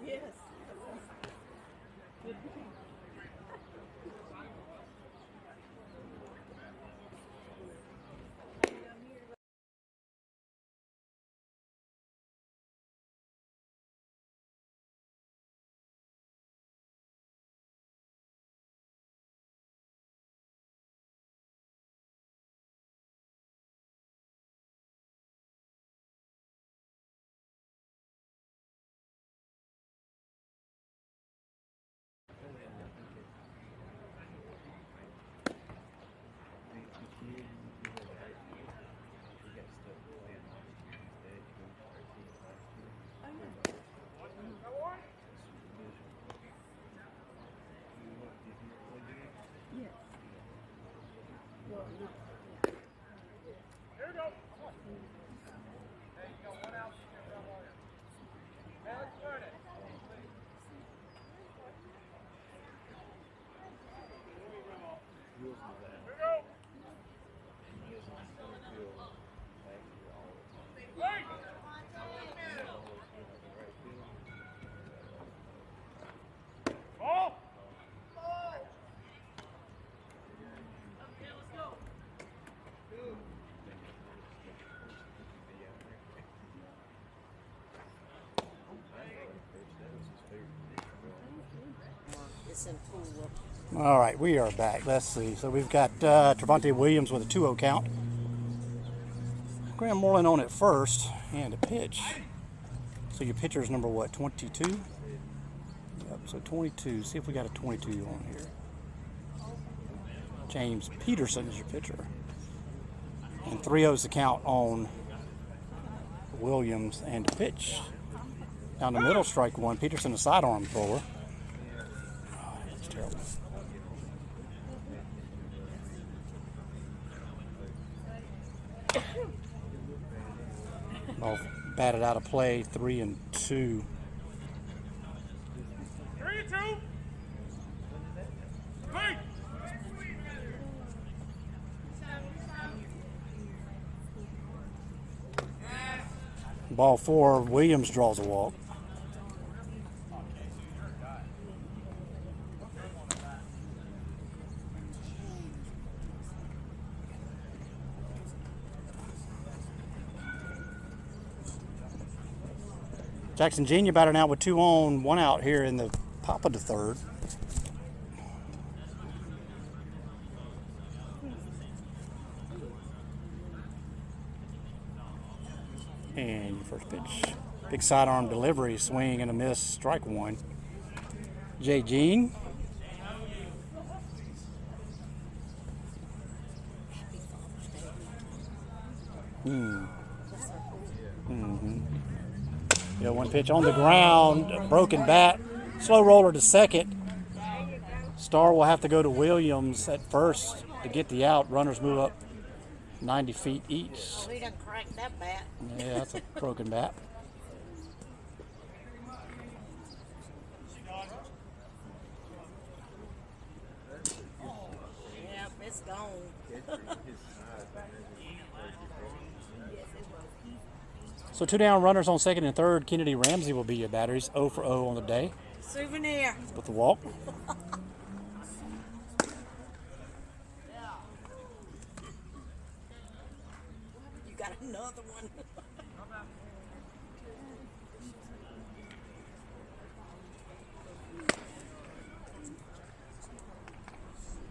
Yes. All right, we are back. Let's see. So we've got Trevante Williams with a 2-0 count. Graham Moreland on at first, and a pitch. So your pitcher is number what, 22? Yep, so 22. See if we got a 22 on here. James Peterson is your pitcher. And 3-0 is the count on Williams, and a pitch. Down the middle, strike one. Peterson, a sidearm thrower. Oh, that's terrible. Ball batted out of play, 3-2. 3-2. Wait. Ball 4, Williams draws a walk. Jackson Jr. batting out with 2 on, 1 out here in the top of the third. And your first pitch. Big sidearm delivery, swing and a miss, strike 1. Jay Jean. Yeah, 1 pitch on the ground, broken bat, slow roller to second. Star will have to go to Williams at first to get the out. Runners move up 90 feet each. We done cracked that bat. Yeah, that's a broken bat. Yep, it's gone. So 2 down, runners on second and third. Kennedy Ramsey will be your batter. He's 0 for 0 on the day Souvenir. with the walk. You got another one.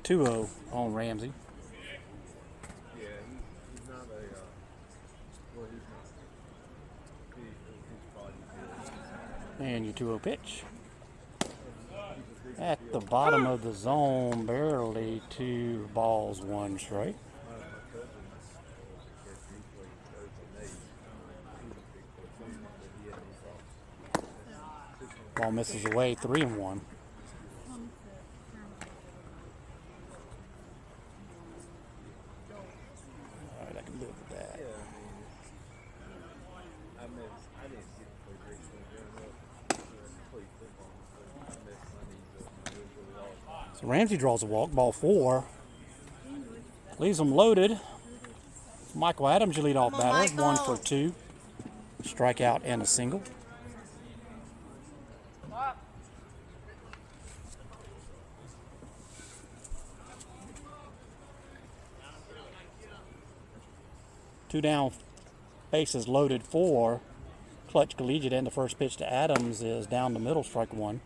2-0 on Ramsey. Yeah, he's not a, well, he's probably And your 2-0 pitch. At the bottom of the zone, barely 2 balls, 1 strike. Ball misses away, 3-1. All right, I can live with that. I didn't get to play baseball growing up. I played football, so I messed my knees up. It was really awesome. So Ramsey draws a walk, ball 4. Leaves them loaded. Michael Adams, your leadoff Come on, batter, 1 Michael. for 2. Strikeout and a single. Two down, bases loaded for Klutch Collegiate, and the first pitch to Adams is down the middle, strike 1.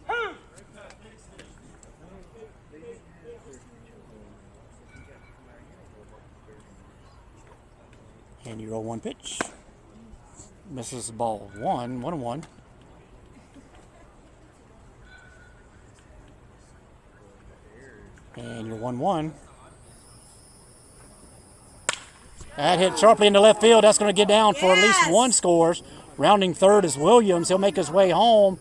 And you roll 1 pitch. Misses ball 1, 1-1. And you're 1-1. That hit sharply into left field. That's going to get down for at least 1 scores. Rounding third is Williams. He'll make his way home.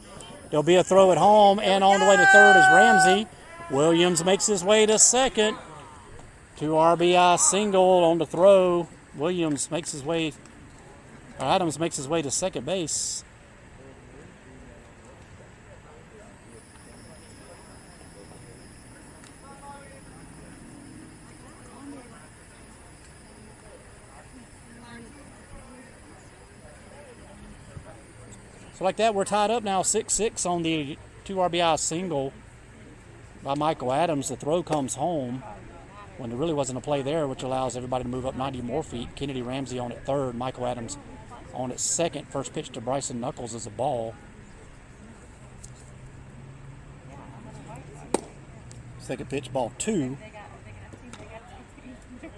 There'll be a throw at home, and on the way to third is Ramsey. Williams makes his way to second. 2 RBI single on the throw. Williams makes his way, Adams makes his way to second base. So like that, we're tied up now 6-6 on the 2 RBI single by Michael Adams. The throw comes home when there really wasn't a play there, which allows everybody to move up 90 more feet. Kennedy Ramsey on at third, Michael Adams on at second. First pitch to Bryson Knuckles is a ball. Second pitch, ball 2. So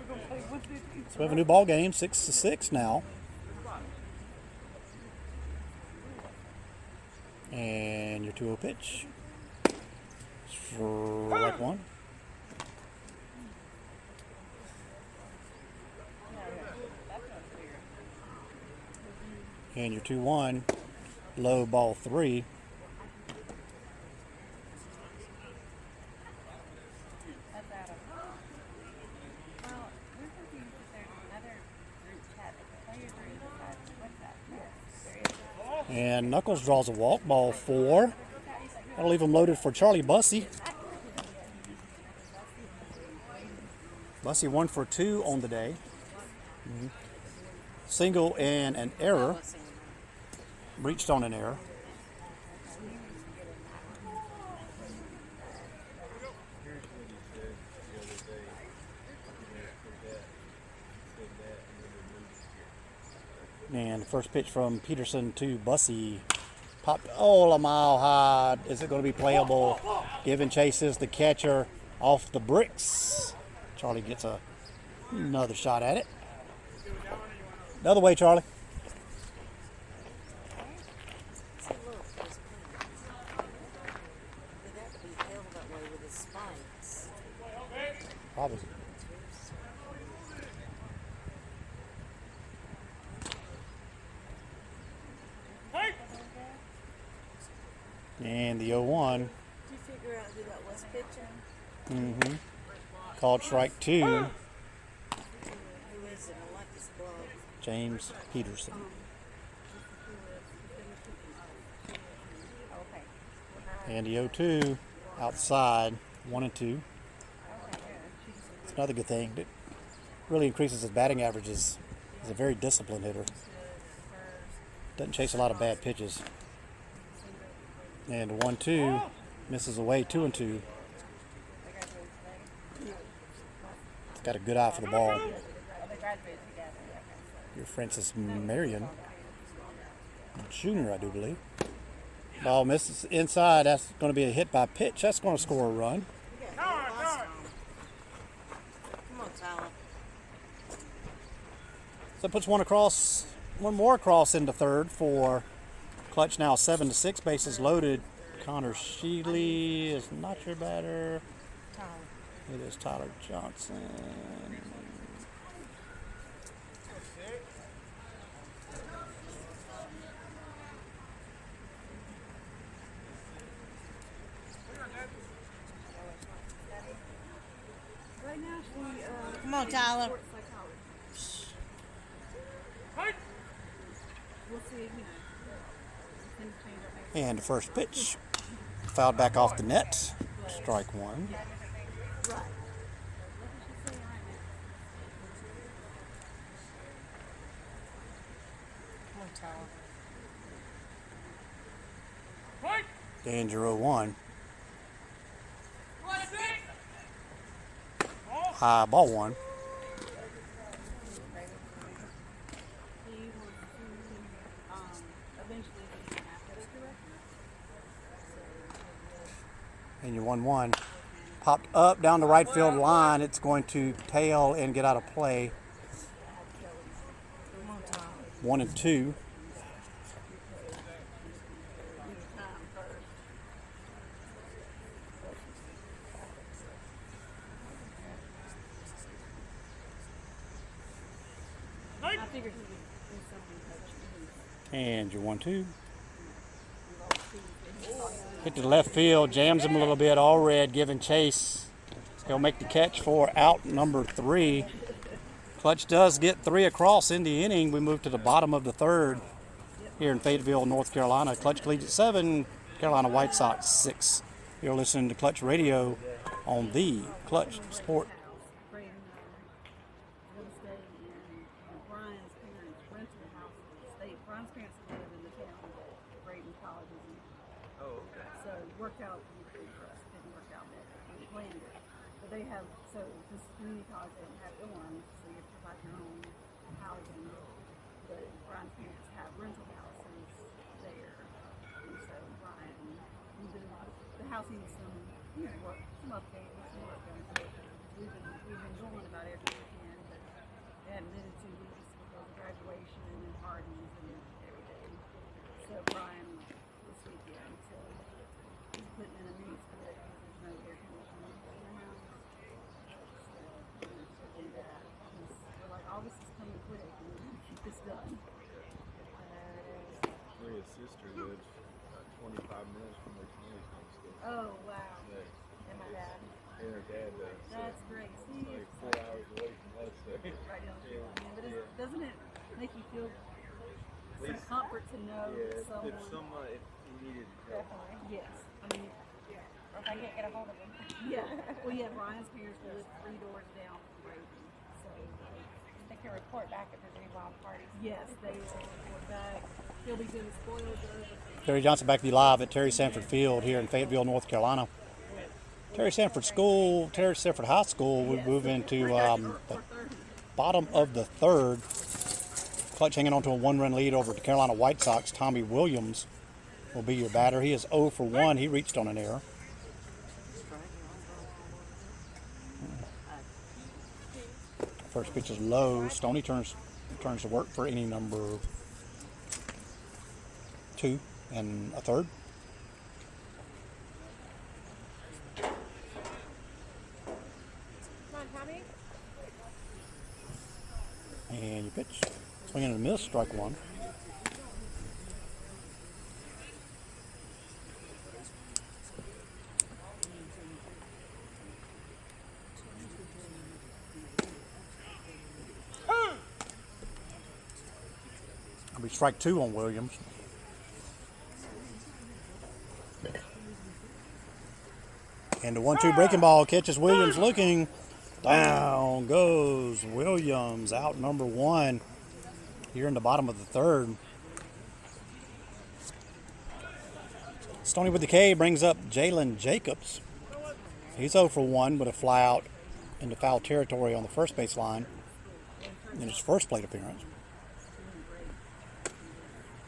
we have a new ball game, 6-6 now. And your 2-0 pitch. Strike 1. And your 2-1, low, ball 3. And Knuckles draws a walk, ball 4. That'll leave him loaded for Charlie Bussey. Bussey 1 for 2 on the day. Single and an error. Breached on an error. Here's what he said the other day. Said that, and then And the first pitch from Peterson to Bussey. Popped all a mile high. Is it going to be playable? Giving chases the catcher off the bricks. Charlie gets another shot at it. The other way, Charlie. See, look, there's pins. He'd have to be held that way with his spikes. Probably. And the 0-1. Did you figure out who that was pitching? Called strike 2. Who is it? I like his glove. James Peterson. Okay. And the 0-2 outside, 1 and 2. It's another good thing that really increases his batting averages. He's a very disciplined hitter. Doesn't chase a lot of bad pitches. And 1-2 misses away, 2 and 2. He's got a good eye for the ball. Your Francis Marion Jr., I do believe. Ball misses inside. That's going to be a hit by pitch. That's going to score a run. Come on, Tyler. So it puts one more across into third for Klutch. Now 7-6, bases loaded. Connor Sheely is not your batter. Tyler. It is Tyler Johnson. Come on, Tyler. And the first pitch fouled back off the net. Strike 1. Come on, Tyler. Danger 0-1. High ball 1. And your 1-1 popped up down the right field line. It's going to tail and get out of play. Come on, Tyler. 1 and 2. I figured he would do something. And your 1-2. Hit to the left field, jams him a little bit. All red, giving chase. He'll make the catch for out number 3. Klutch does get 3 across in the inning. We move to the bottom of the third here in Fayetteville, North Carolina. Klutch Collegiate 7, Carolina White Sox 6. You're listening to Klutch Radio on the Klutch Sport. Brayden going to stay in Brian's parents' rental house. Brian's parents live in the town that Brayden College is in. Oh, okay. So it worked out beautifully for us. Didn't work out that we planned it. But they have, so this community college doesn't have dorms, so you have to provide your own housing. But Brian's parents have rental houses there. And so Brian, the house needs some, work, some updates, some work done to it. We've been going about every weekend, but they hadn't been in 2 weeks because of graduation and parties and everything. So Brian, this weekend, so he's putting in a new split because there's no air conditioning in the house. So do that. We're like, August is coming quick, and we need to keep this done. Maria's sister lives 25 minutes from where Tony's home school. Oh wow! Yeah. And my dad. And her dad does. So That's great. See, it's like 4 hours away from us. So. right down the Yeah. line. But doesn't it make you feel some least- comfort to know Yeah, that someone? if someone, if he needed help. Yes. I mean, Or if I can't get a hold of him. yeah. Well, yeah. Brian's parents live 3 doors down from Brayden, so They can report back if there's any wild parties. yes, they will report back. He'll be doing spoiled over. Terry Johnson back to be live at Terry Sanford Field here in Fayetteville, North Carolina. Terry Sanford High School, we move into the bottom of the third. Klutch hanging on to a 1-run lead over the Carolina White Sox. Tommy Williams will be your batter. He is 0 for 1. He reached on an error. First pitch is low. Stoney turns to work for inning number 2 and a third. And you pitch. Swinging and a miss, strike 1. It'll be strike 2 on Williams. And the 1-2 breaking ball catches Williams looking. Down goes Williams, out number 1 here in the bottom of the third. Stoney with the K brings up Jalen Jacobs. He's 0 for 1 with a fly out into foul territory on the first base line in his first plate appearance.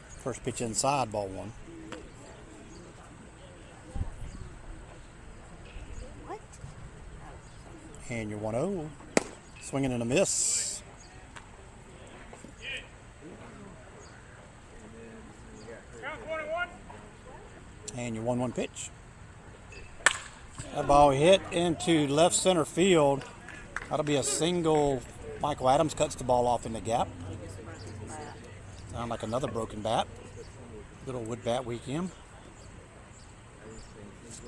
First pitch inside, ball 1. And your 1-0. Swinging and a miss. And your 1-1 pitch. That ball hit into left center field. That'll be a single. Michael Adams cuts the ball off in the gap. Sound like another broken bat. Good old wood bat weekend.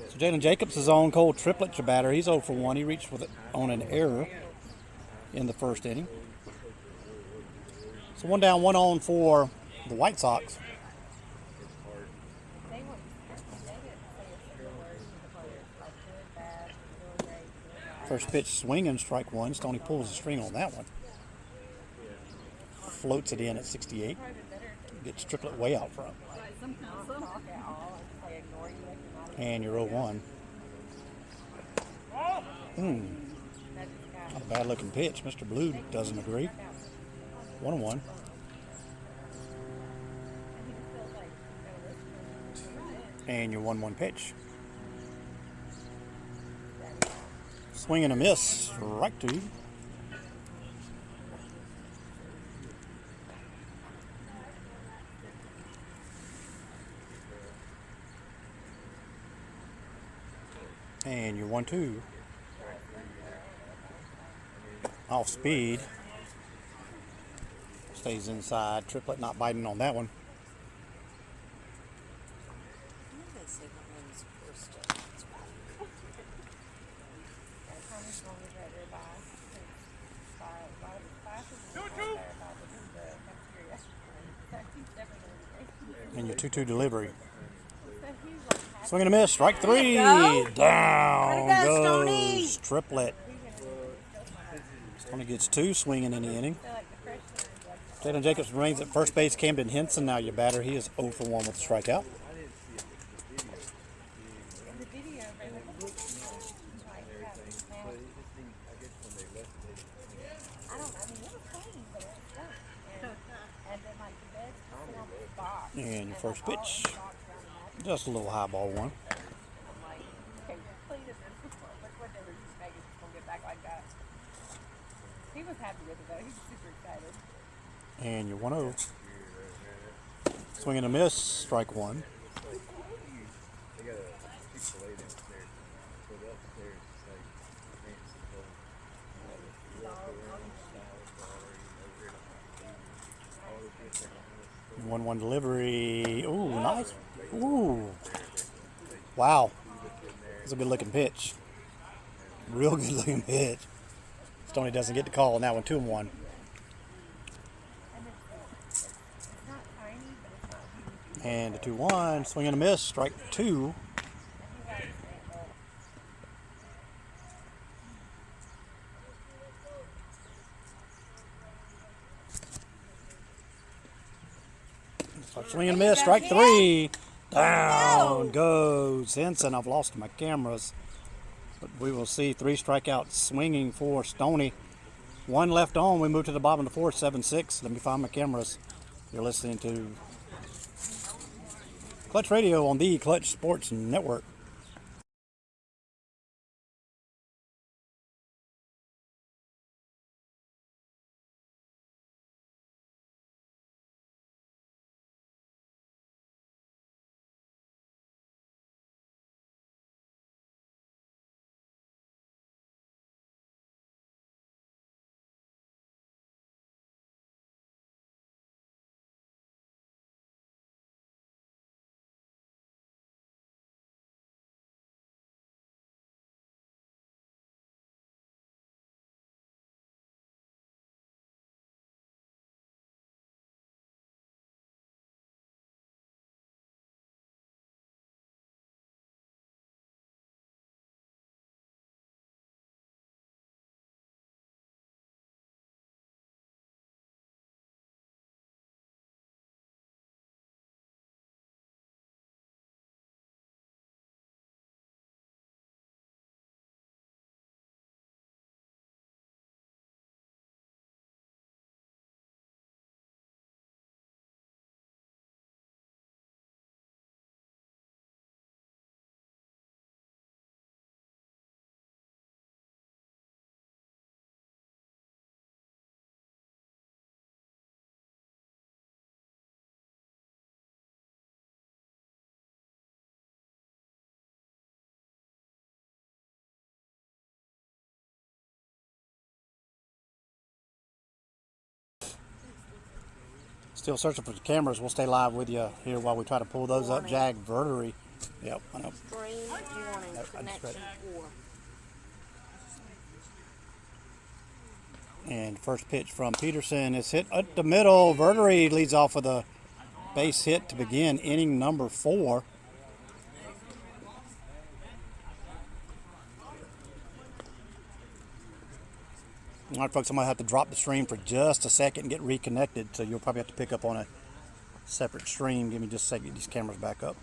So Jalen Jacobs is on. Cole Triplett, your batter. He's 0 for 1. He reached with it on an error in the first inning. So 1 down, 1 on for the White Sox. First pitch swinging, strike 1. Stoney pulls the string on that one. Floats it in at 68. Gets Triplett way out front. And your 0-1. Not a bad looking pitch. Mr. Blue doesn't agree. 1-1. And your 1-1 pitch. Swing and a miss. Right to. And your 1-2. Off speed. Stays inside. Triplett not biting on that one. And your 2-2 delivery. Swing and a miss, strike 3. Down goes Triplett. Stoney gets 2 swinging in the inning. Jalen Jacobs remains at first base. Camden Henson now your batter. He is 0 for 1 with a strikeout. And your first pitch. Just a little high, ball 1. He was happy with it though. He was super excited. And your 1-0. Swing and a miss, strike 1. One 1 delivery. Ooh, nice. Ooh. Wow. That's a good looking pitch. Real good looking pitch. Stoney doesn't get the call on that one. 2-1. And a 2-1. Swing and a miss. Strike 2. Swing and a miss. Strike three. Down goes Henson. I've lost my cameras. But we will see 3 strikeouts swinging for Stoney. 1 left on. We move to the bottom of the 4th, 7-6. Let me find my cameras. You're listening to Klutch Radio on the Klutch Sports Network. Still searching for the cameras. We'll stay live with you here while we try to pull those up. Jag Verdery. Yep, I know. Green, you want in connection 4. And first pitch from Peterson is hit at the middle. Verdery leads off with a base hit to begin inning number 4. All right, folks, I'm going to have to drop the stream for just a second and get reconnected, so you'll probably have to pick up on a separate stream. Give me just a second to get these cameras back up.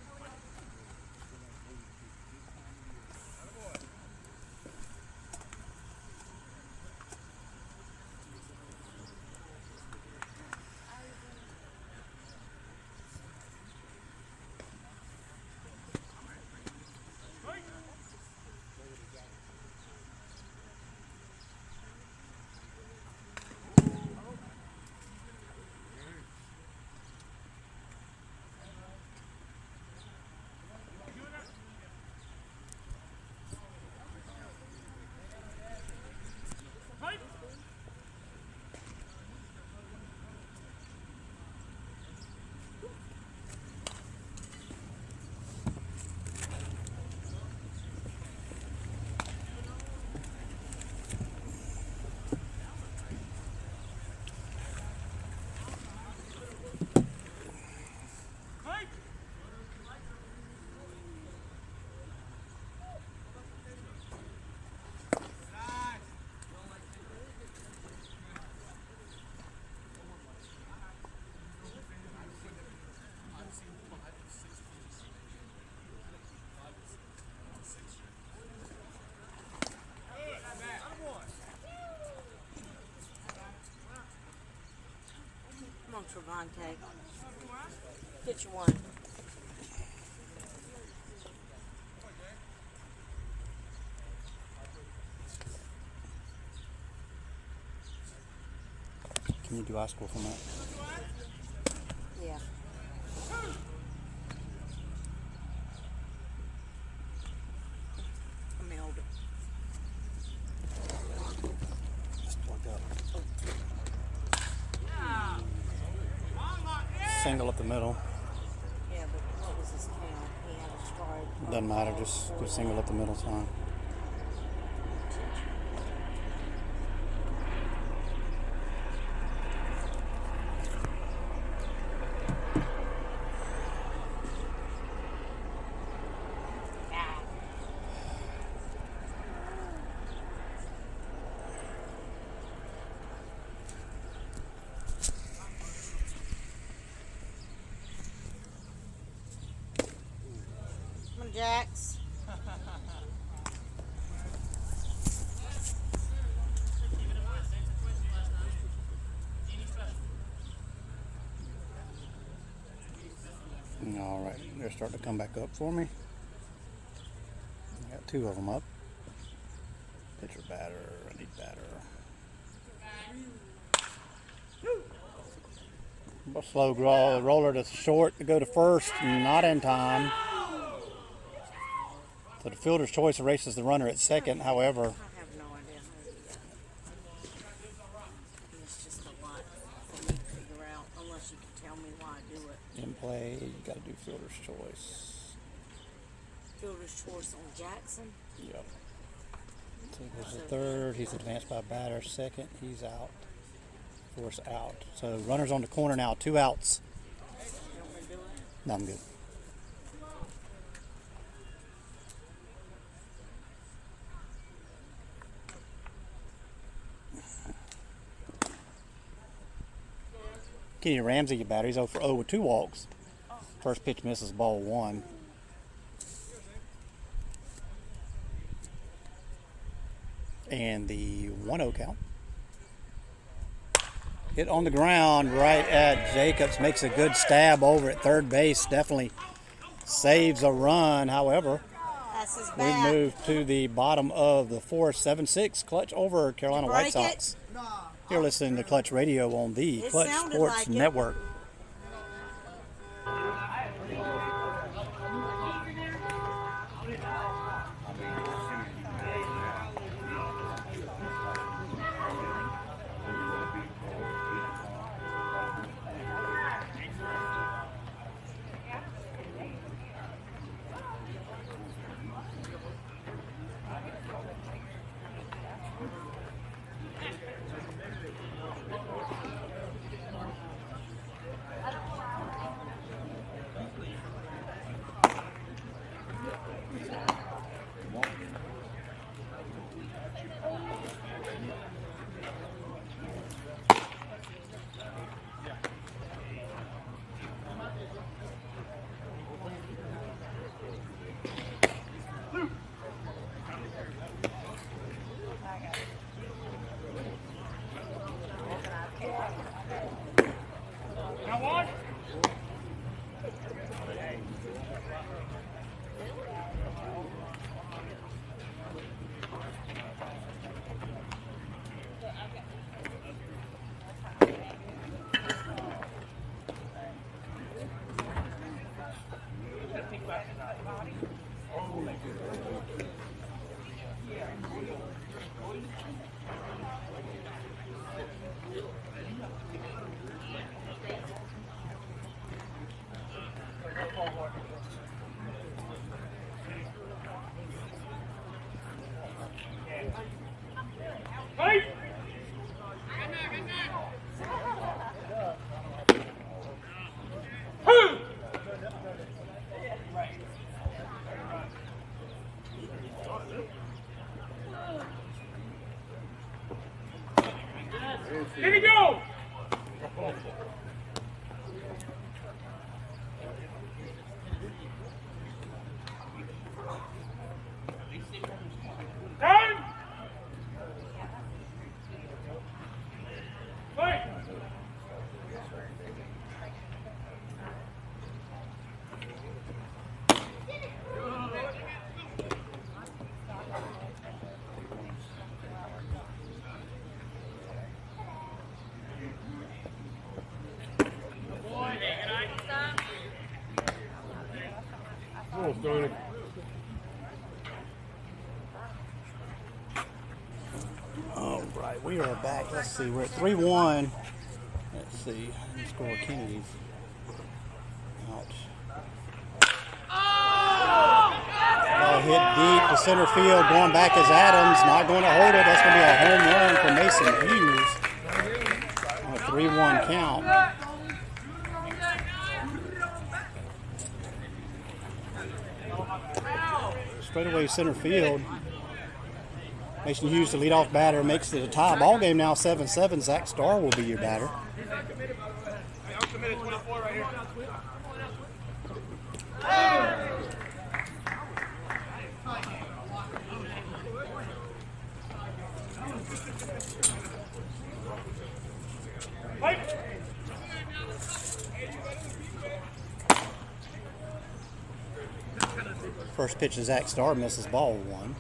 Come on, Trevante. Get you one. Can you do high school from that? Yeah. Let me hold it. Just plug up. Single up the middle. Yeah, but what was his count? He had a strike. Doesn't matter, just do single up the middle, it's fine. Jax. All right, they're starting to come back up for me. I got 2 of them up. Pitcher, batter. I need batter. A slow roller to short to go to first, not in time. So the fielder's choice erases the runner at second. However, I have no idea how to do that. It's just a lot for me to figure out unless you can tell me why I do it. in play, you got to do fielder's choice. Fielder's choice on Jackson. Yep. So he goes to third. He's advanced by batter. Second, he's out. Force out. So runners on the corner now. 2 outs. No, I'm good. Kenny Ramsey, your batter. He's 0 for 0 with 2 walks. First pitch misses, ball 1. And the 1-0 count. Hit on the ground right at Jacobs. Makes a good stab over at third base. Definitely saves a run. However, That's his we bat. move to the bottom of the 4th. 7-6 Clutch over Carolina White break it? Sox. You're listening to Clutch Radio on the It Clutch sounded Sports like it. Network. Here we go! Down! Fight! Oh, Tony. All right, we are back. Let's see, we're at 3-1. Let's see, score Kennedy's out. Ball hit deep to center field. Going back is Adams. Not going to hold it. That's going to be a home run for Mason Hughes. On a 3-1 count. Straightaway center field. Mason Hughes, the leadoff batter, makes it a tie ball game now. 7-7. Zach Starr will be your batter. I'm committed 24 right here. First pitch is Zach Starr, misses ball 1.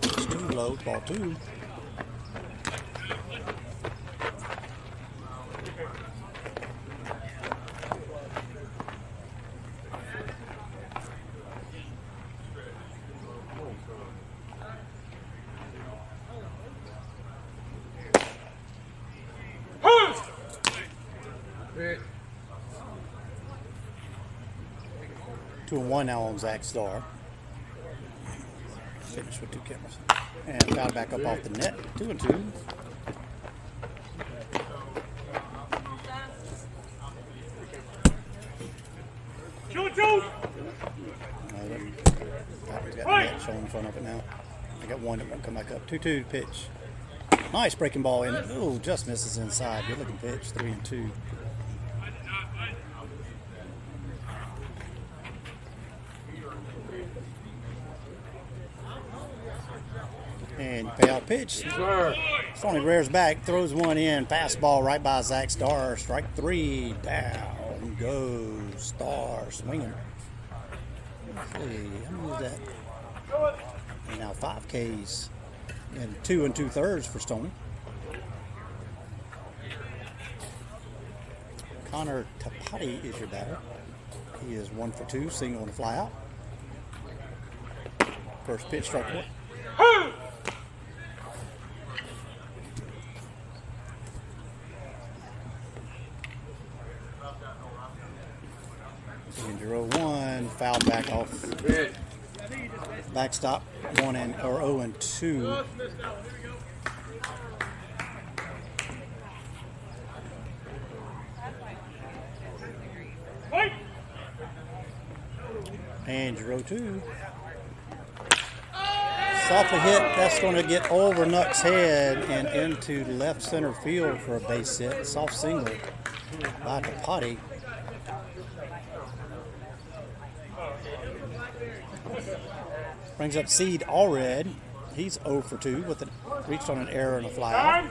It's too low, ball 2. Hit. 2-1 now on Zach Starr. Finish with 2 cameras. And foul back up off the net. 2-2. Shoot! That one's got the net showing in front of it now. I got one that won't come back up. 2-2 pitch. Nice breaking ball in. Ooh, just misses inside. Good looking pitch. 3-2. And payout pitch. Sony rears back, throws one in, fastball right by Zach Starr. Strike 3, down goes Starr swinging. Let's see, how many is that? And now 5 Ks and 2 2/3 for Stoney. Connor Tapati is your batter. He is 1 for 2, single and a fly out. First pitch, strike 1. And 0-1, foul back off. Backstop 0-2. And 0-2. Softly hit. That's going to get over Nuck's head and into left center field for a base hit. Soft single by Tapati. Brings up Seed Allred. He's 0 for 2 with a reached on an error and a fly out.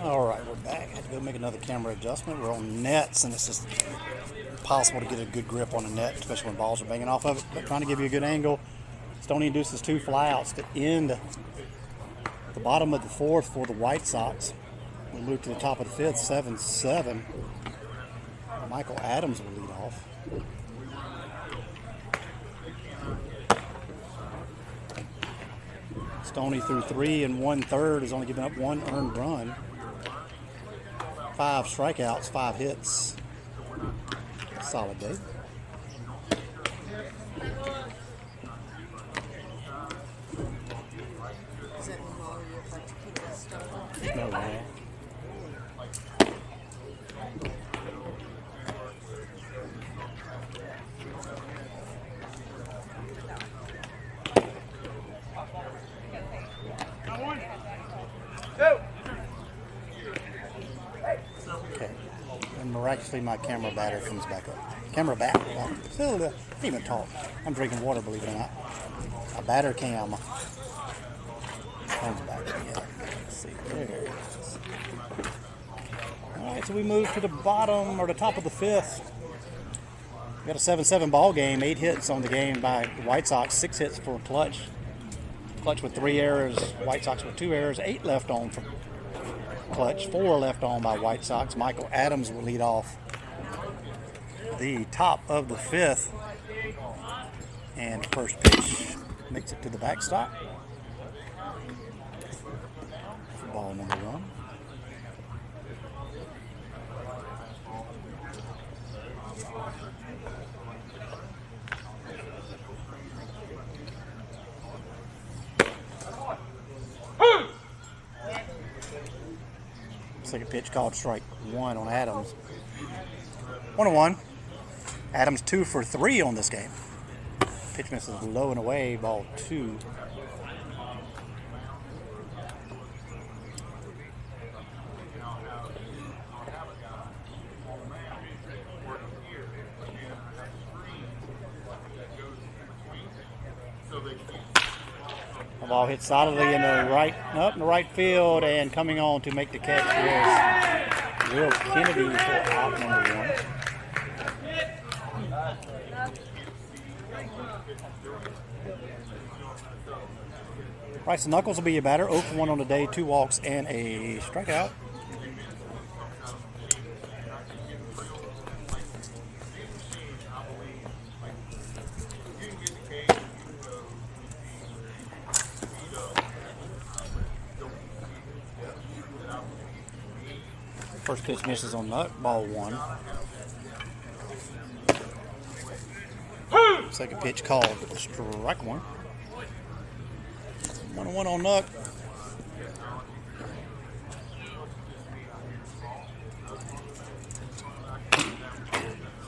All right, we're back. Had to go make another camera adjustment. We're on nets, and it's just impossible to get a good grip on a net, especially when balls are banging off of it. But trying to give you a good angle. Stoney induces 2 flyouts to end the bottom of the 4th for the White Sox. We move to the top of the 5th, 7-7. Michael Adams will lead off. Stoney through 3 1/3 has only given up 1 earned run. 5 strikeouts, 5 hits. Solid day. Does that mean all you're about to keep that stuff on? No way. Okay. And miraculously, my camera battery comes back up. Camera back. Still, can't even talk. I'm drinking water, believe it or not. My battery cam comes back again. Let's see. There it is. All right, so we move to the bottom or the top of the 5th. We got a 7-7 ball game. 8 hits on the game by the White Sox. 6 hits for Klutch. Klutch with 3 errors. White Sox with 2 errors. 8 left on for Klutch. 4 left on by White Sox. Michael Adams will lead off the top of the 5th. And first pitch makes it to the backstop. For ball number 1. Second pitch called strike 1 on Adams. 1-1. Adams 2 for 3 on this game. Pitch misses low and away, ball 2. The ball hit solidly in the right field, and coming on to make the catch is Will Kennedy for out number 1. Bryson Knuckles will be your batter. 0 for 1 on the day, 2 walks and a strikeout. First pitch misses on Nuck, ball 1. Second pitch called strike 1. 1-1 on Nuck.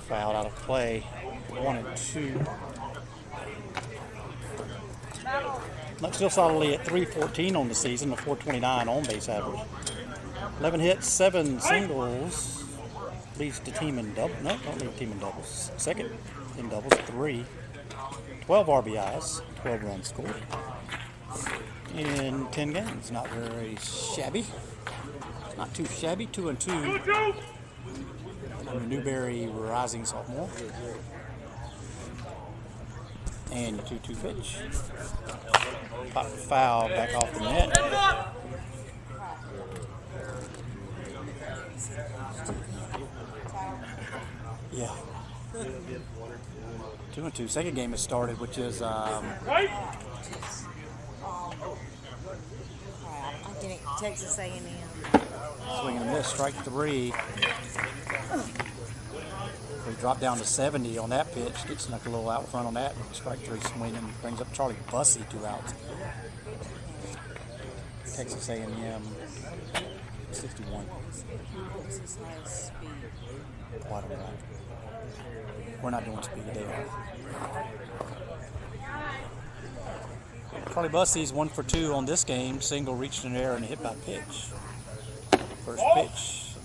Fouled out of play. 1-2. Nuck still solidly at .314 on the season, a .429 on base average. 11 hits, 7 singles. Leads the team in double. No, don't lead the team in doubles. Second in doubles, 3. 12 RBIs, 12 runs scored in 10 games. Not very shabby. Not too shabby. 2-2. Newberry rising sophomore. And the 2-2 pitch. Pop foul back off the net. Yeah. 2-2. Second game has started, which is I'm getting Texas A&M. swing and a miss, strike 3. We drop down to 70 on that pitch. Gets snuck a little out front on that. Strike 3 swing and brings up Charlie Bussey 2 outs. Texas A&M 61. Texas has speed. Why don't I? We're not doing speed today. Charlie Bussey's 1 for 2 on this game. Single reached in the air and hit by pitch. First pitch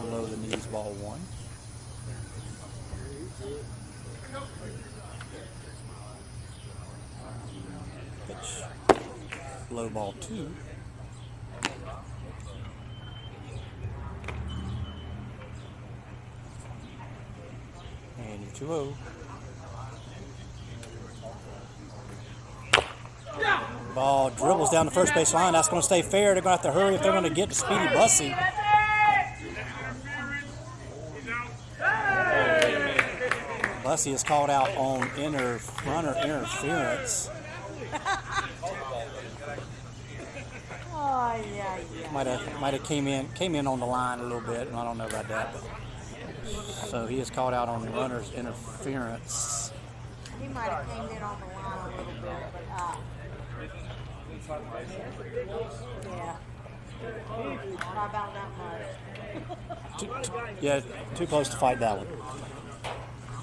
below the knees, ball 1. Pitch low, ball 2. And your 2-0. Ball dribbles down the first base line. That's going to stay fair. They're going to have to hurry if they're going to get to Speedy Bussey. Bussey is called out on runner interference. Oh, yeah. Might have came in on the line a little bit, and I don't know about that. But, so he is called out on runner's interference. He might have came in on the line a little bit, but yeah. Not about that much. Too close to fight that one.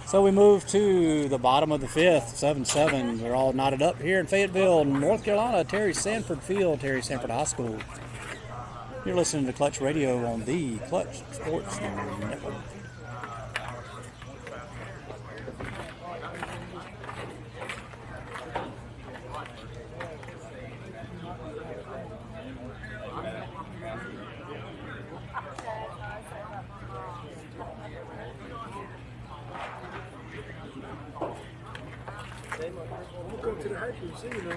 So we move to the bottom of the 5th, 7-7. They're all knotted up here in Fayetteville, North Carolina, Terry Sanford Field, Terry Sanford High School. You're listening to Klutch Radio on the Klutch Sports Network. Welcome to the hype you see, you know.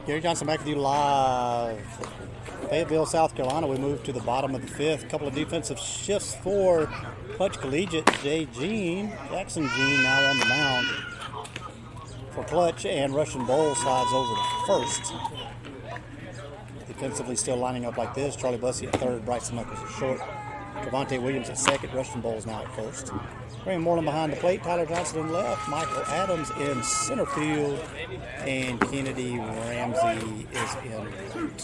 Gary Johnson back with you live. Fayetteville, South Carolina. We move to the bottom of the 5th. A couple of defensive shifts for Klutch Collegiate. Jackson Jean now on the mound for Klutch, and Russian Bowl slides over to first. Defensively still lining up like this. Charlie Bussey at third, Bryson Knuckles at short. Trevante Williams at second, Russian Bowles now at first. Raymond Moreland behind the plate, Tyler Johnson in left, Michael Adams in center field, and Kennedy Ramsey is in right.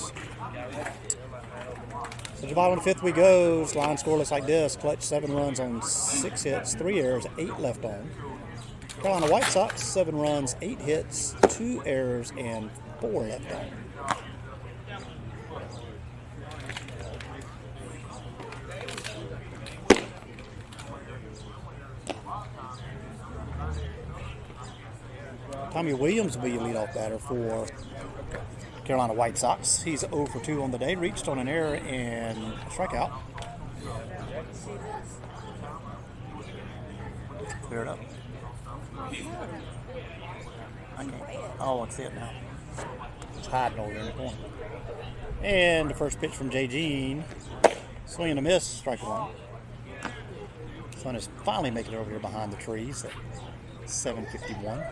So to the bottom of the 5th we go. Line score looks like this. Klutch 7 runs on 6 hits, 3 errors, 8 left on. Carolina White Sox 7 runs, 8 hits, 2 errors, and 4 left on. Tommy Williams will be your leadoff batter for Carolina White Sox. He's 0 for 2 on the day, reached on an error and a strikeout. Clear it up. I can't. Oh, I can see it now. It's hiding over in the corner. And the first pitch from Jay Jean. Swing and a miss, strike 1. Sun is finally making it over here behind the trees at 7:51.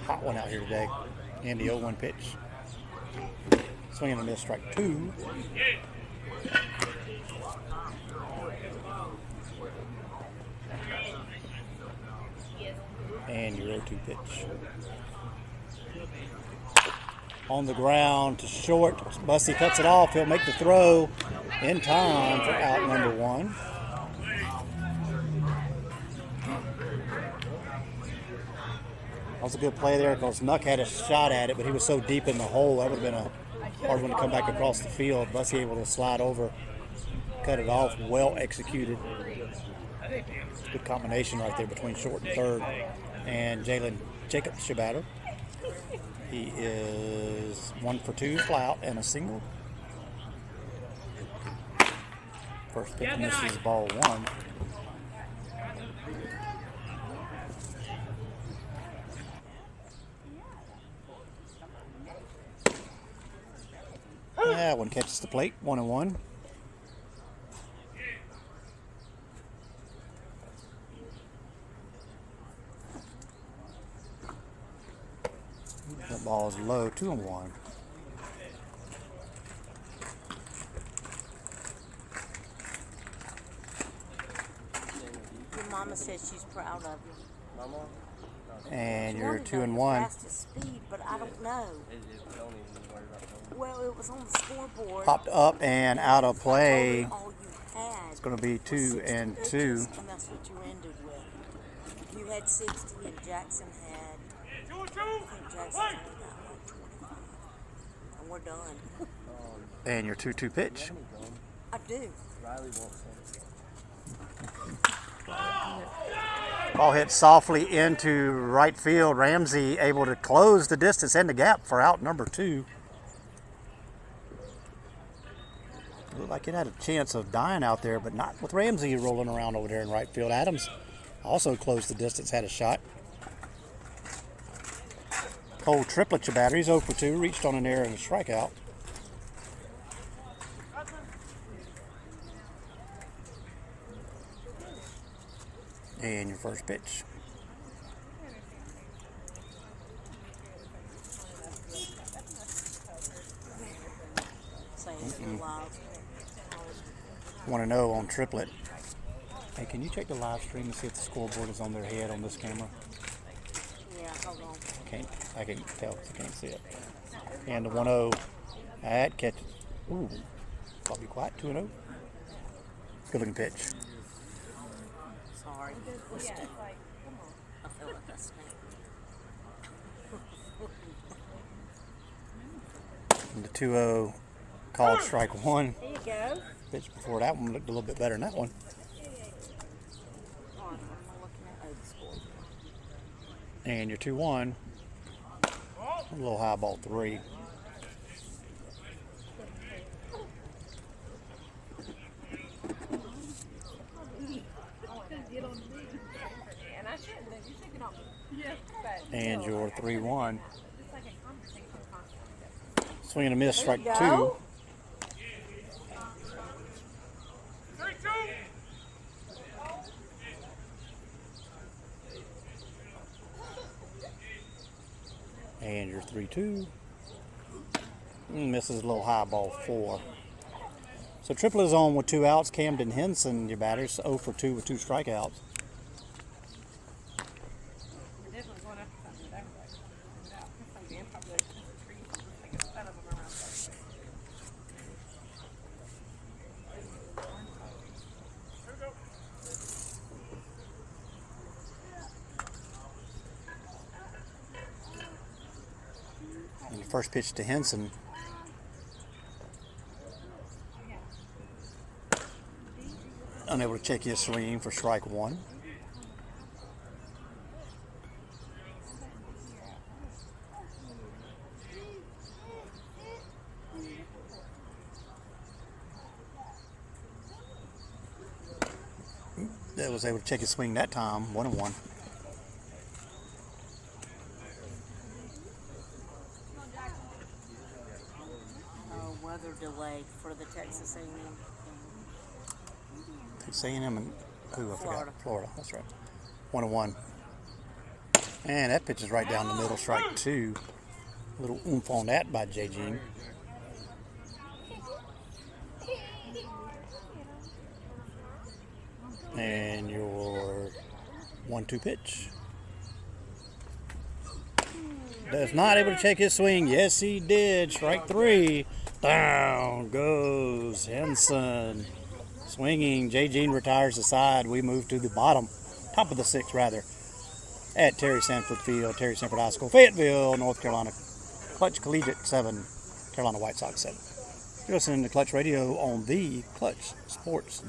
Hot one out here today. And the 0-1 pitch. Swing and a miss, strike 2. And your 0-2 pitch. On the ground to short. Bussey cuts it off. He'll make the throw in time for out number 1. That was a good play there because Nuck had a shot at it, but he was so deep in the hole, that would have been a hard one to come back across the field. Bussey able to slide over, cut it off, well executed. Good combination right there between short and third. And Jalen Jacob Shabatter. He is 1 for 2, fly out and a single. First pitch misses, ball 1. That one catches the plate, 1-1. That ball is low, 2-1. Your mama says she's proud of you. Mama? And She you're wanted to know 2-1. the fastest speed, but I don't know. Don't even worry about that. Well, it was on the scoreboard. Popped up and out of play. All you had It's going to be was 2 60 and 2. pitches, and that's what you ended with. You had 60, and Jackson had. I think Jackson only got like 25. And we're done. And your 2-2 pitch. I do. Riley wants some. Ball hit softly into right field. Ramsey able to close the distance and the gap for out number 2. Looked like it had a chance of dying out there, but not with Ramsey rolling around over there in right field. Adams also closed the distance, had a shot. Cole triplet your batteries, 0 for 2, reached on an error and a strikeout. And your first pitch. Saying it loud. Want to know on triplet. Hey, can you check the live stream and see if the scoreboard is on their head on this camera? Yeah, hold on. I can't tell because I can't see it. And the 1-0. That catches. Ooh. I'll be quiet. 2-0. Good looking pitch. Sorry. I feel like I stank. And the 2-0 called strike 1. There you go. Pitch before that one looked a little bit better than that one. I'm looking at the scoreboard. And your 2-1. A little high ball 3. And your 3-1. Swing and a miss, strike 2. And your 3-2. Misses a little high ball 4. So triple is on with 2 outs. Camden Henson, your batters, 0 for 2 with 2 strikeouts. And your first pitch to Henson. Unable to check his swing for strike 1. That was able to check his swing that time, 1-1. Weather delay for the Texas A&M game. Texas A&M and who I Florida. forgot. Florida, that's right. 1-1. And that pitch is right down the middle, strike 2. A little oomph on that by J. Jean. And your 1-2 pitch. Does not able to check his swing. Yes, he did. Strike 3. Down goes Henson. Swinging. J. Jean retires the side. We move to the bottom, top of the 6th rather, at Terry Sanford Field, Terry Sanford High School, Fayetteville, North Carolina. Klutch Collegiate 7, Carolina White Sox 7. You're listening to Klutch Radio on the Klutch Sports.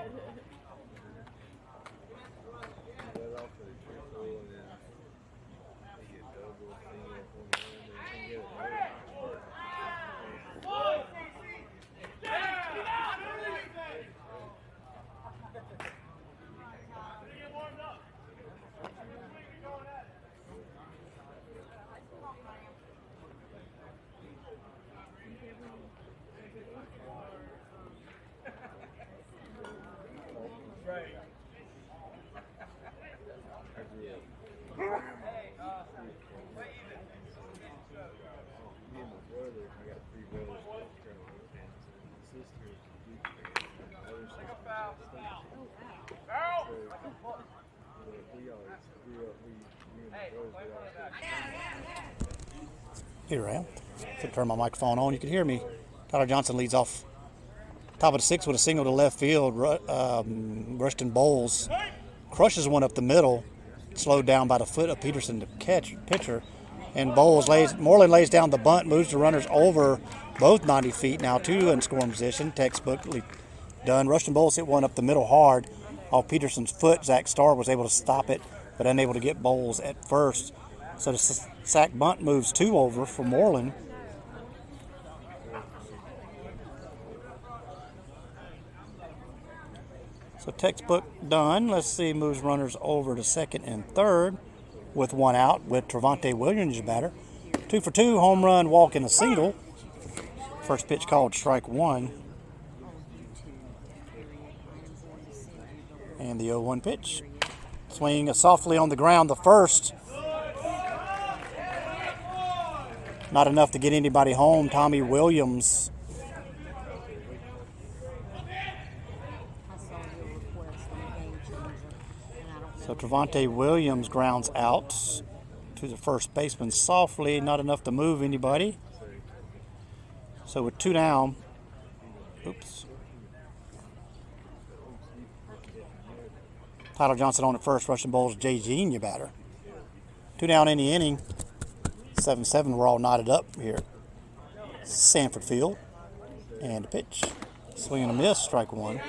Let off for the triple and then they get double, single, home run, and get Right. Me and my brother, I got 3 brothers, Carolina fans, and my sister is a Duke fan, and my other sister is a State fan. So, we always grew up, me and my brothers, we always Here I am. If I turn my microphone on, you can hear me. Tyler Johnson leads off top of the 6th with a single to left field. Rushton Bowles crushes one up the middle, slowed down by the foot of Peterson, the pitcher. And Moreland lays down the bunt, moves the runners over both 90 feet, now 2 in scoring position. Textbookly done. Rushton Bowles hit one up the middle hard off Peterson's foot. Zach Starr was able to stop it, but unable to get Bowles at first. So the sack bunt moves 2 over for Moreland. So textbook done. Let's see, moves runners over to second and third with 1 out with Trevante Williams batter. 2 for 2, home run, walk, and a single. First pitch called strike 1. And the 0-1 pitch. Swing softly on the ground, the first. Not enough to get anybody home. Tommy Williams. So Trevante Williams grounds out to the first baseman softly. Not enough to move anybody. So with 2 down. Oops. Tyler Johnson on at first. Rushton Bowles, Jay Gene, your batter. 2 down in the inning. 7-7. We're all knotted up here at Sanford Field. And a pitch. Swing and a miss. Strike 1.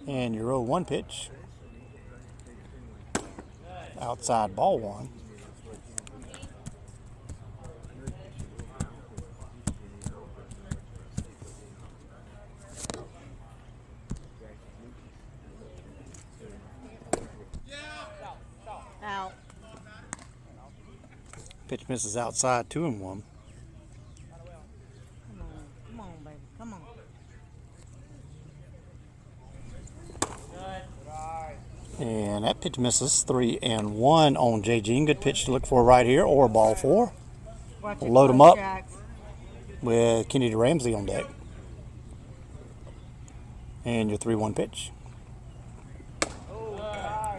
And your 0-1 pitch. Outside ball 1. Out. Pitch misses outside, 2-1. Come on, baby. Come on. And that pitch misses, 3-1 on Jay Gene. Good pitch to look for right here, or ball 4. Watch We'll load them up with Kennedy Ramsey on deck. And your 3-1 pitch.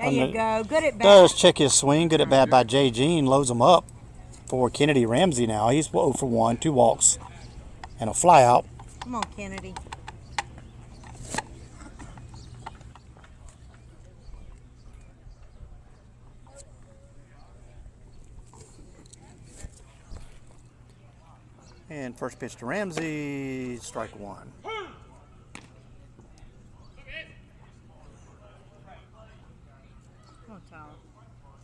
There you go. Good at bat. Does check his swing. Good at bat by Jay Gene. Loads him up for Kennedy Ramsey now. He's 0 for 1, 2 walks, and a fly out. Come on, Kennedy. And first pitch to Ramsey, strike 1. Come on, Tyler.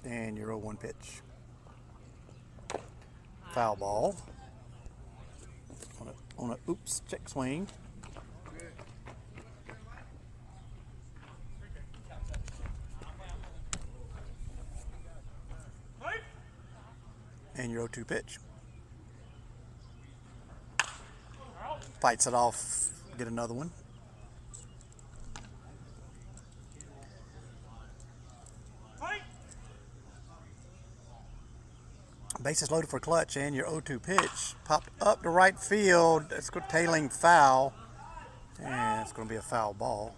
And your 0-1 pitch. Foul ball. On a oops, check swing. And your 0-2 pitch. Fights it off, get another one. Bases loaded for Klutch, and your 0-2 pitch popped up to right field. It's tailing foul, and it's going to be a foul ball.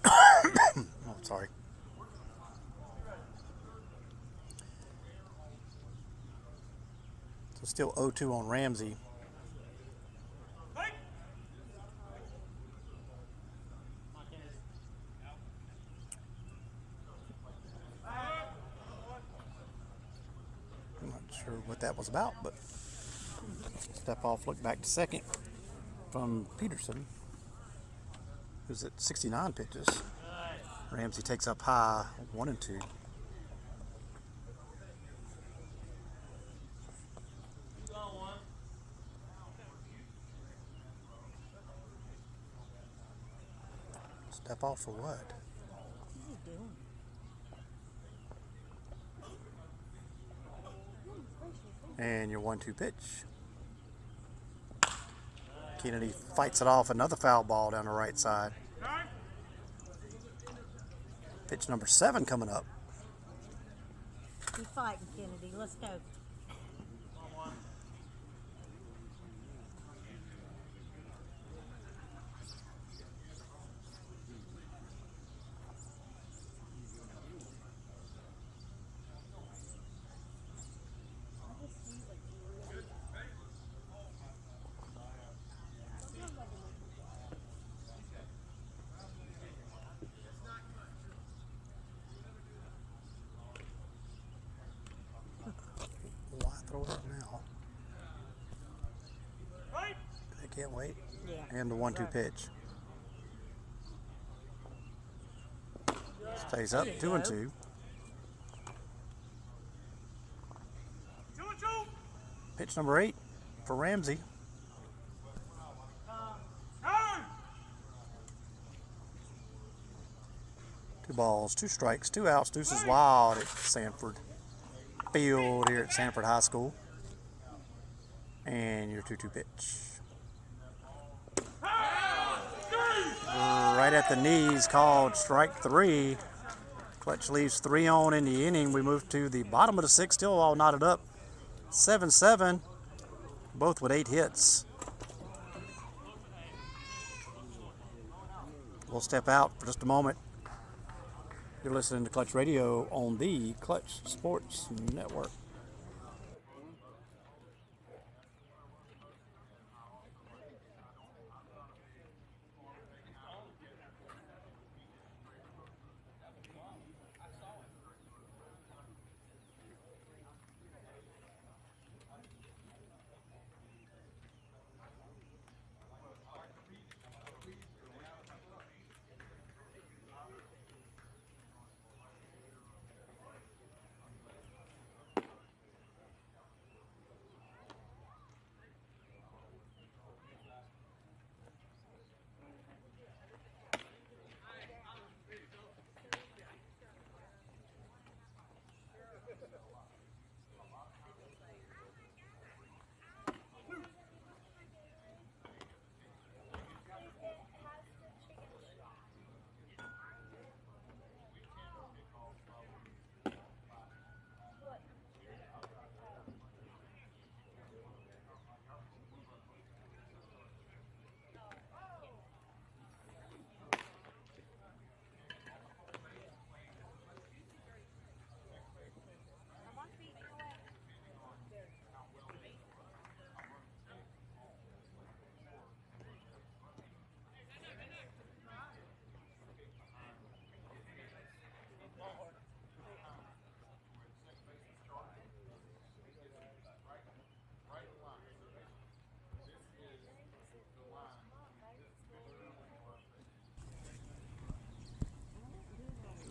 Oh, sorry. So still 0-2 on Ramsey. I'm not sure what that was about, but step off, look back to second from Peterson, who's at 69 pitches. Ramsey takes up high, 1-2. Step off for what? What is he doing? And your 1-2 pitch. Kennedy fights it off, another foul ball down the right side. Pitch number 7 coming up. Keep fighting, Kennedy. Let's go. Why throw it up now? They can't wait. Yeah. And the 1-2 pitch. Stays up, 2-2. Pitch number 8 for Ramsey. Two balls, 2 strikes, 2 outs. Deuce is wild at Sanford Field here at Sanford High School. And your 2-2 pitch. Right at the knees, called strike 3. Klutch leaves 3 on in the inning. We move to the bottom of the 6th, still all knotted up. 7-7, both with 8 hits. We'll step out for just a moment. You're listening to Klutch Radio on the Klutch Sports Network.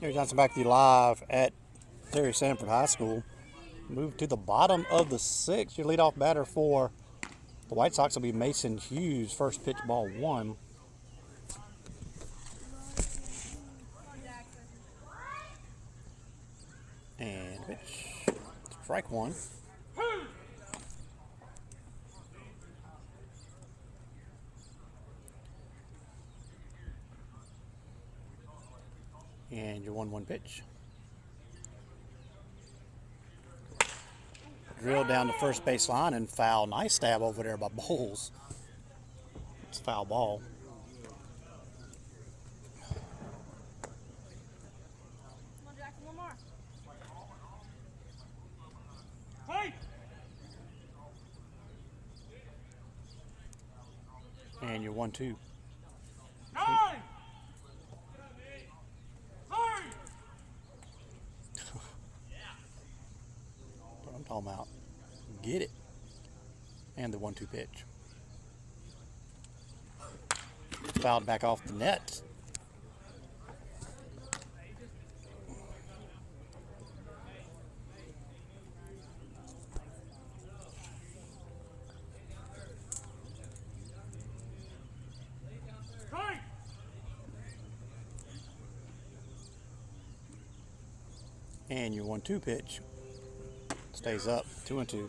Terry Johnson back to you live at Terry Sanford High School. Move to the bottom of the 6th. Your leadoff batter for the White Sox will be Mason Hughes. First pitch, ball 1. And pitch, strike 1. And your 1-1 pitch. Drilled down the first base line and foul. Nice stab over there by Bowles. It's a foul ball. Come on, Jackson, one more. Hey! And your 1-2. What I'm talking about. Get it. And the 1-2 pitch. Fouled back off the net. And your 1-2 pitch stays up, 2-2.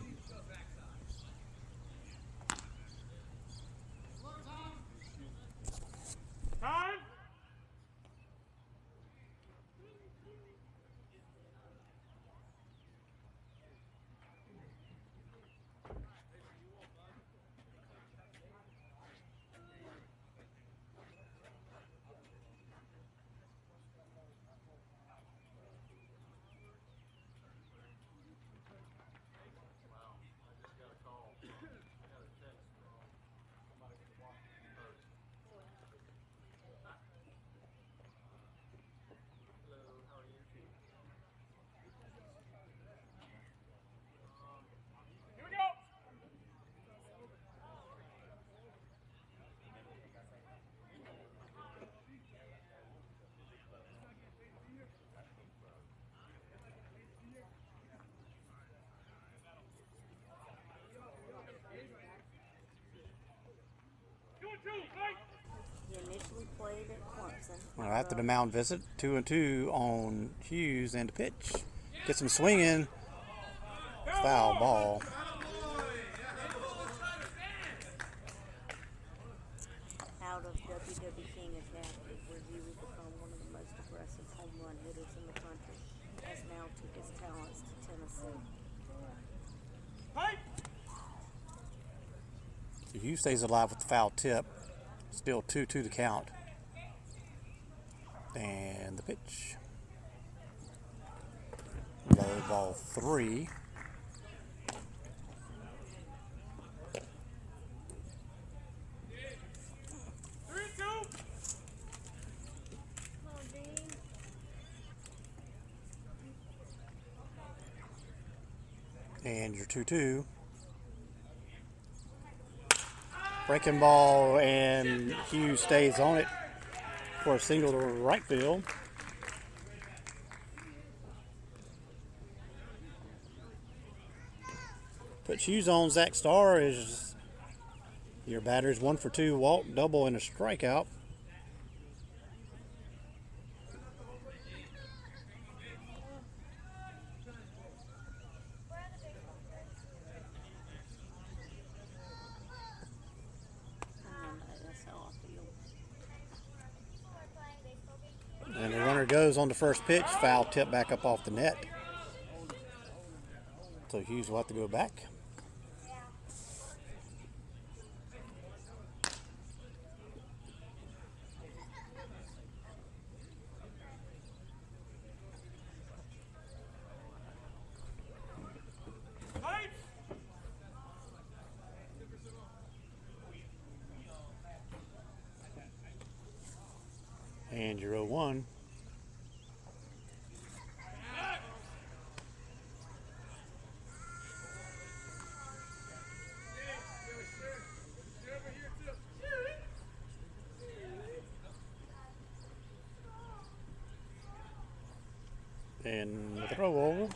He initially played at Clemson. Well, after the mound visit, 2-2 on Hughes and the pitch. Gets him swinging. Foul ball. Out of W.W. King Academy, where he would become one of the most aggressive home run hitters in the country, has now took his talents to Tennessee. Hughes stays alive with the foul tip. Still 2-2 the count. And the pitch. Low ball 3. And your 2-2. Breaking ball, and Hughes stays on it for a single to right field. Puts Hughes on Zach Starr as your batter's 1 for 2 walk, double, and a strikeout. And the runner goes on the first pitch, foul tip back up off the net. So Hughes will have to go back. And your 0-1. And the throw over.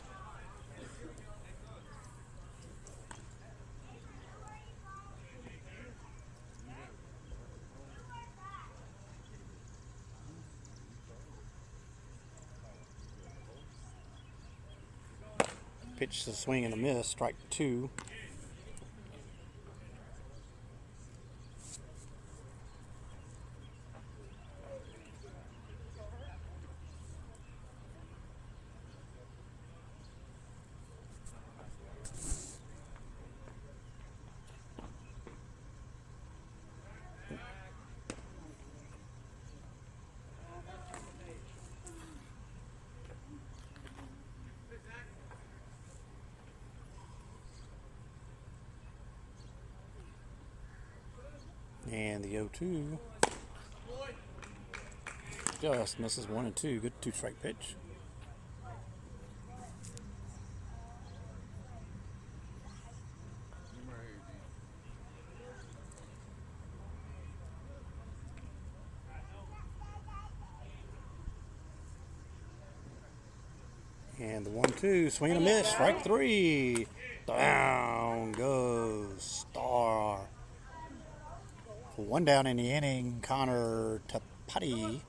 Pitch to swing and a miss, strike 2. And the 0-2 just misses 1 and 2. Good 2-strike pitch. And the 1-2, swing and a miss, strike 3. Down goes Star. For 1 down in the inning, Connor Tapati.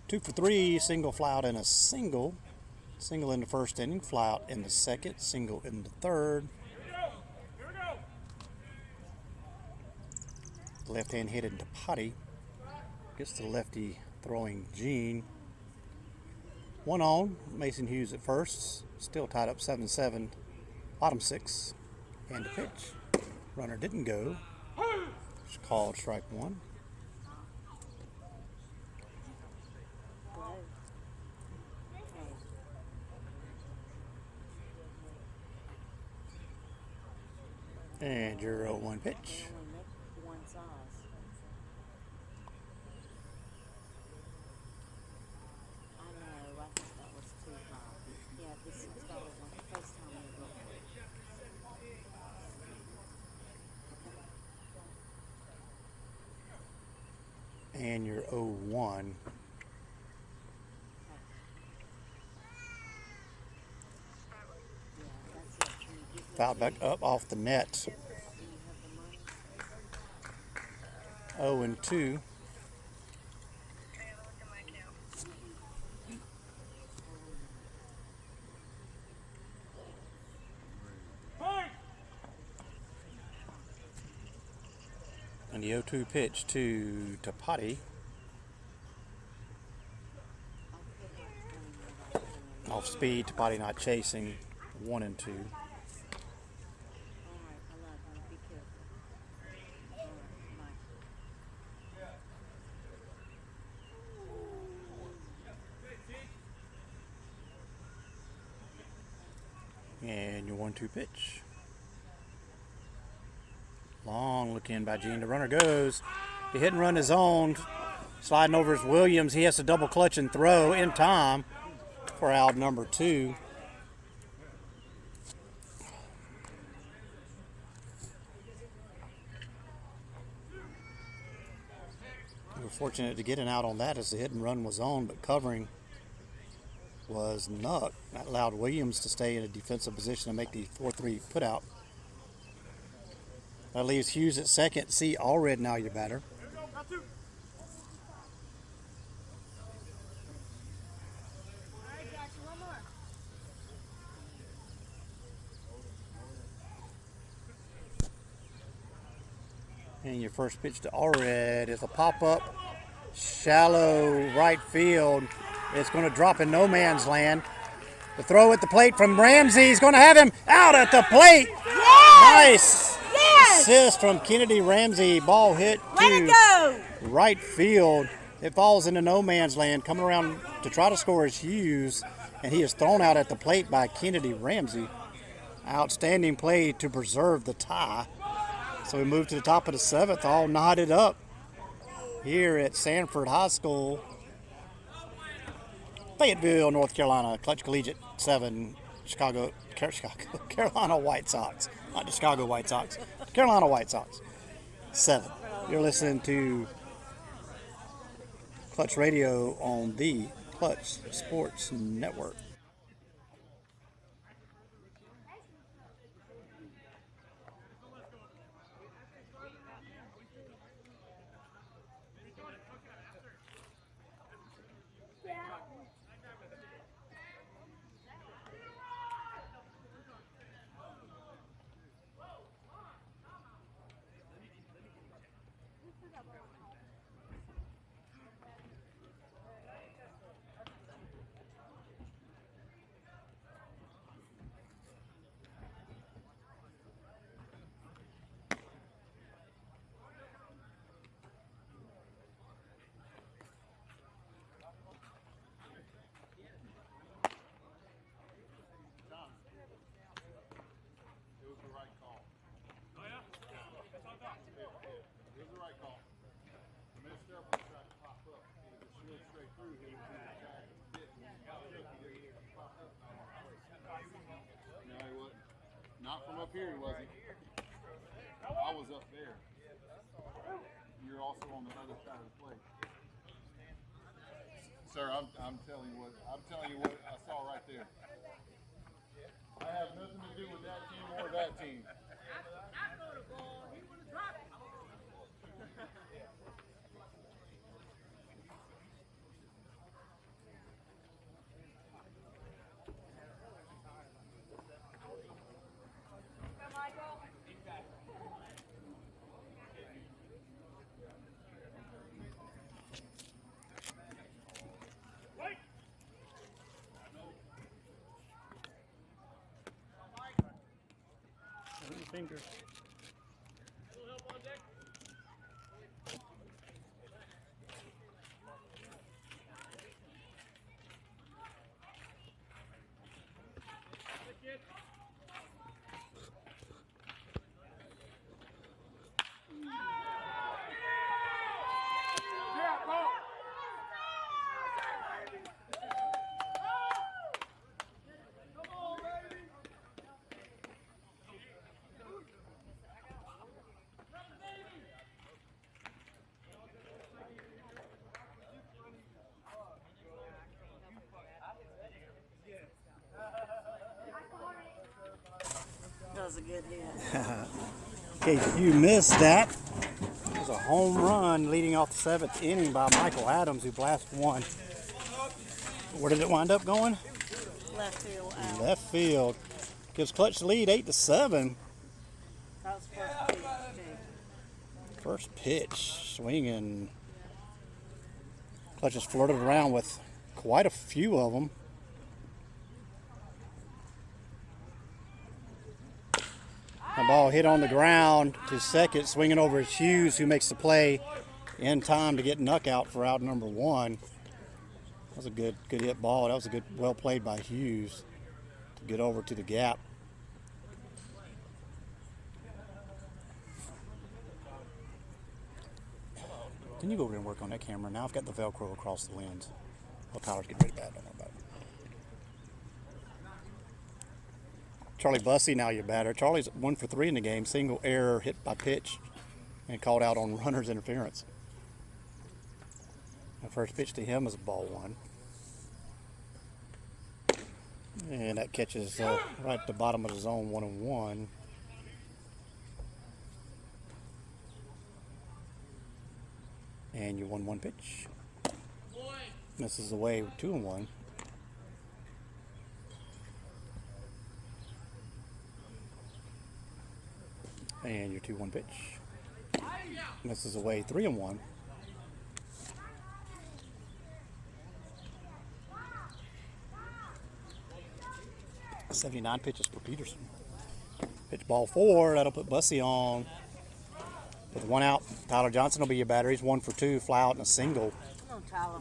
2 for 3, single, fly out, and a single. Single in the first inning, fly out in the second, single in the third. Left-hand hitted Tapati. Gets the lefty throwing Gene. 1 on, Mason Hughes at first, still tied up 7-7, bottom 6, and the pitch. Runner didn't go, it's called strike 1. And your 0-1 pitch. One size. I know, I think that was too high. Yeah, this $6 one, the first time we looked at it. And your 0-1. Foul back up off the net. 0-2. And the 0-2 pitch to Tapati. Off speed, Tapati not chasing. 1 and 2. And your 1-2 pitch. Long look in by Gene. The runner goes. The hit and run is owned. Sliding over is Williams. He has to double clutch and throw in time for out number 2. We were fortunate to get an out on that as the hit and run was on, but covering was Nuck. That allowed Williams to stay in a defensive position and make the 4-3 put out. That leaves Hughes at second. See, Allred now your batter. And your first pitch to Allred is a pop-up, shallow right field. It's going to drop in no man's land. The throw at the plate from Ramsey is going to have him out at the plate. Yes! Nice Yes! assist from Kennedy Ramsey. Ball hit to right field. It falls into no man's land. Coming around to try to score is Hughes, and he is thrown out at the plate by Kennedy Ramsey. Outstanding play to preserve the tie. So we move to the top of the 7th, all knotted up here at Sanford High School. Fayetteville, North Carolina, Klutch Collegiate 7, Carolina White Sox. Not the Chicago White Sox, Carolina White Sox 7. You're listening to Klutch Radio on the Klutch Sports Network. No, he wasn't. Not from up here, he wasn't. I was up there. You're also on the other side of the plate. Sir, I'm telling you what I saw right there. I have nothing to do with that team or that team. Fingers. That was a good hit. In case you missed that, it was a home run leading off the 7th inning by Michael Adams, who blasted one. Where did it wind up going? Left field out. Left field. Gives Klutch the lead 8-7. That was first pitch, too. First pitch, swinging. Klutch has flirted around with quite a few of them. The ball hit on the ground to second, swinging over his Hughes, who makes the play in time to get Nuck out for out number 1. That was a good hit ball. That was a good, well played by Hughes to get over to the gap. Can you go over and work on that camera? Now I've got the Velcro across the lens. Well, Tyler's getting pretty bad. Don't worry about it. Charlie Bussey, now your batter. Charlie's 1 for 3 in the game. Single error, hit by pitch, and called out on runner's interference. The first pitch to him is a ball 1. And that catches right at the bottom of the zone, 1-1. And you 1-1 pitch. Misses away with 2-1. And your 2-1 pitch. Misses away 3-1. .79 pitches for Peterson. Pitch ball 4. That'll put Bussey on. With 1 out, Tyler Johnson will be your batter. He's 1 for 2, fly out and a single. Come on, Tyler.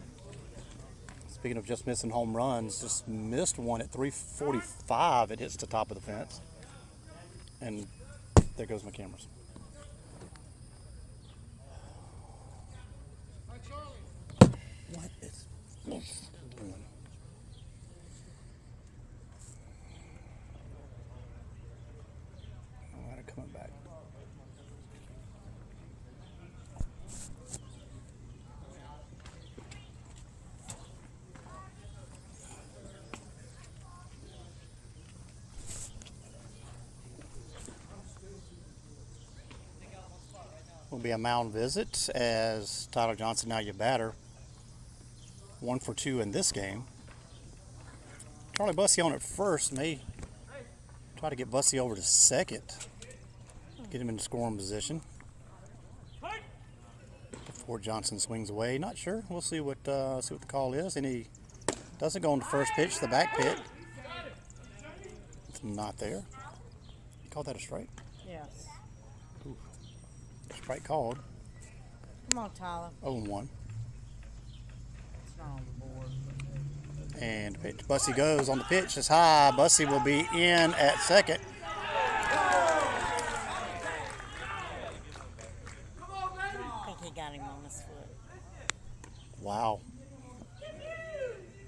Speaking of just missing home runs, just missed one at 345. It hits the top of the fence. And there goes my cameras. What is this doing? All right, coming back. Will be a mound visit as Tyler Johnson, now your batter. 1 for 2 in this game. Charlie Bussey on at first. May try to get Bussey over to second. Get him in scoring position. Before Johnson swings away. Not sure. We'll see what the call is. And he doesn't go on the first pitch, the back pit. It's not there. You called that a strike? Yes. Ooh. Strike called. Come on, Tyler. 0-1. It's not on the board. And pitch. Bussey goes on the pitch. It's high. Bussey will be in at second. I think he got him on his foot. Wow.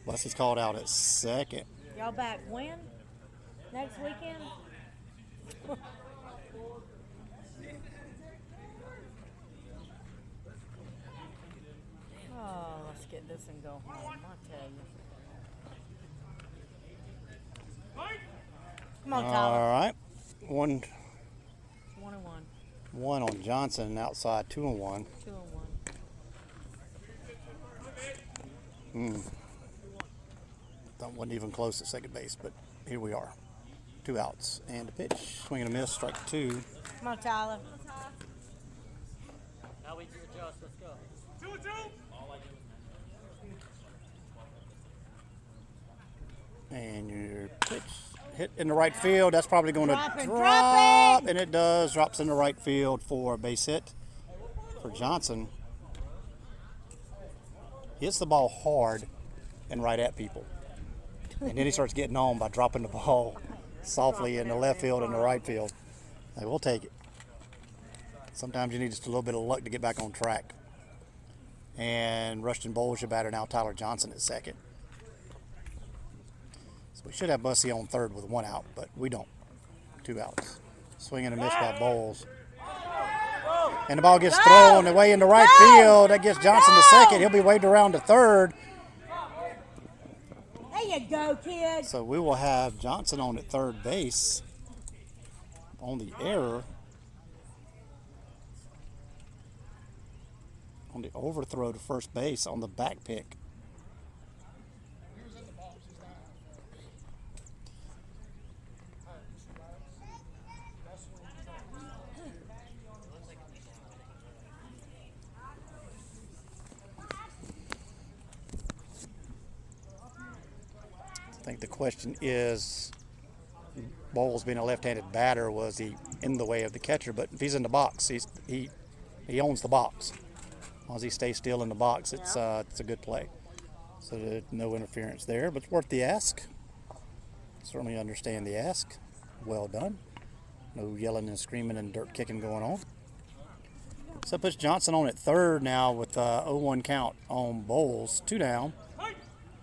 Bussey's called out at second. Y'all back when? Next weekend? Oh, let's get this and go home, I tell you. Come on, Tyler. All right. 1-1 1-1. on Johnson, outside 2-1. 2-1. That wasn't even close at second base, but here we are. 2 outs and a pitch. Swing and a miss, strike 2. Come on, Tyler. Now we just adjust. Let's go. 2-2. And your pitch hit in the right field. That's probably going to Drop it. And it does. Drops in the right field for a base hit for Johnson. Hits the ball hard and right at people. And then he starts getting on by dropping the ball softly in the left field and the right field. Hey, we'll take it. Sometimes you need just a little bit of luck to get back on track. And Rushton Bowles, your batter now, Tyler Johnson at second. So we should have Bussey on third with 1 out, but we don't. 2 outs. Swing and a miss by Bowles. And the ball gets thrown away in the right field. That gets Johnson to second. He'll be waved around to third. There you go, kid. So we will have Johnson on at third base on the error. On the overthrow to first base on the back pick. I think the question is, Bowles being a left-handed batter, was he in the way of the catcher? But if he's in the box, he owns the box. As long as he stays still in the box, it's a good play. So no interference there, but it's worth the ask. Certainly understand the ask. Well done. No yelling and screaming and dirt kicking going on. So that puts Johnson on at third now with 0-1 count on Bowles. 2 down.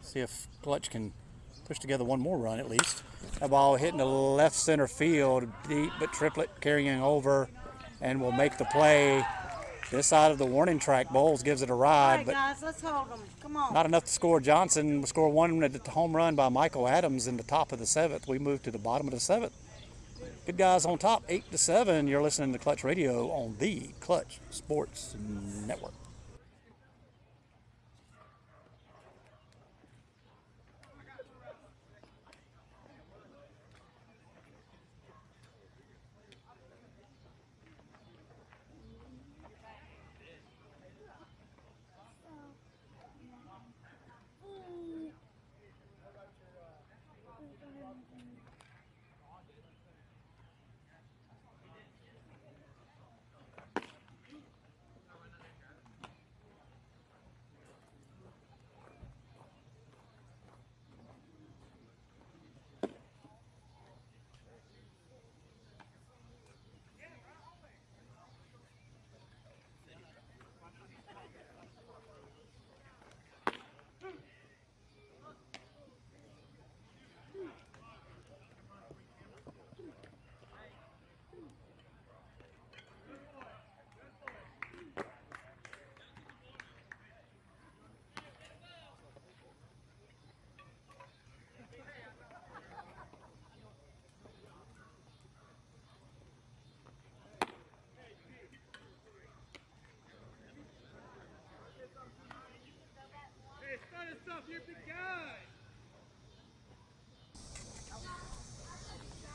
See if Klutch can push together one more run at least. That ball hitting the left center field, deep but triplet carrying over, and will make the play. This side of the warning track, Bowles gives it a All ride, right, but guys, let's hold them. Come on. not enough to score. Johnson will score 1 at the home run by Michael Adams in the top of the 7th. We move to the bottom of the 7th. Good guys on top, 8-7. You're listening to Klutch Radio on the Klutch Sports Network.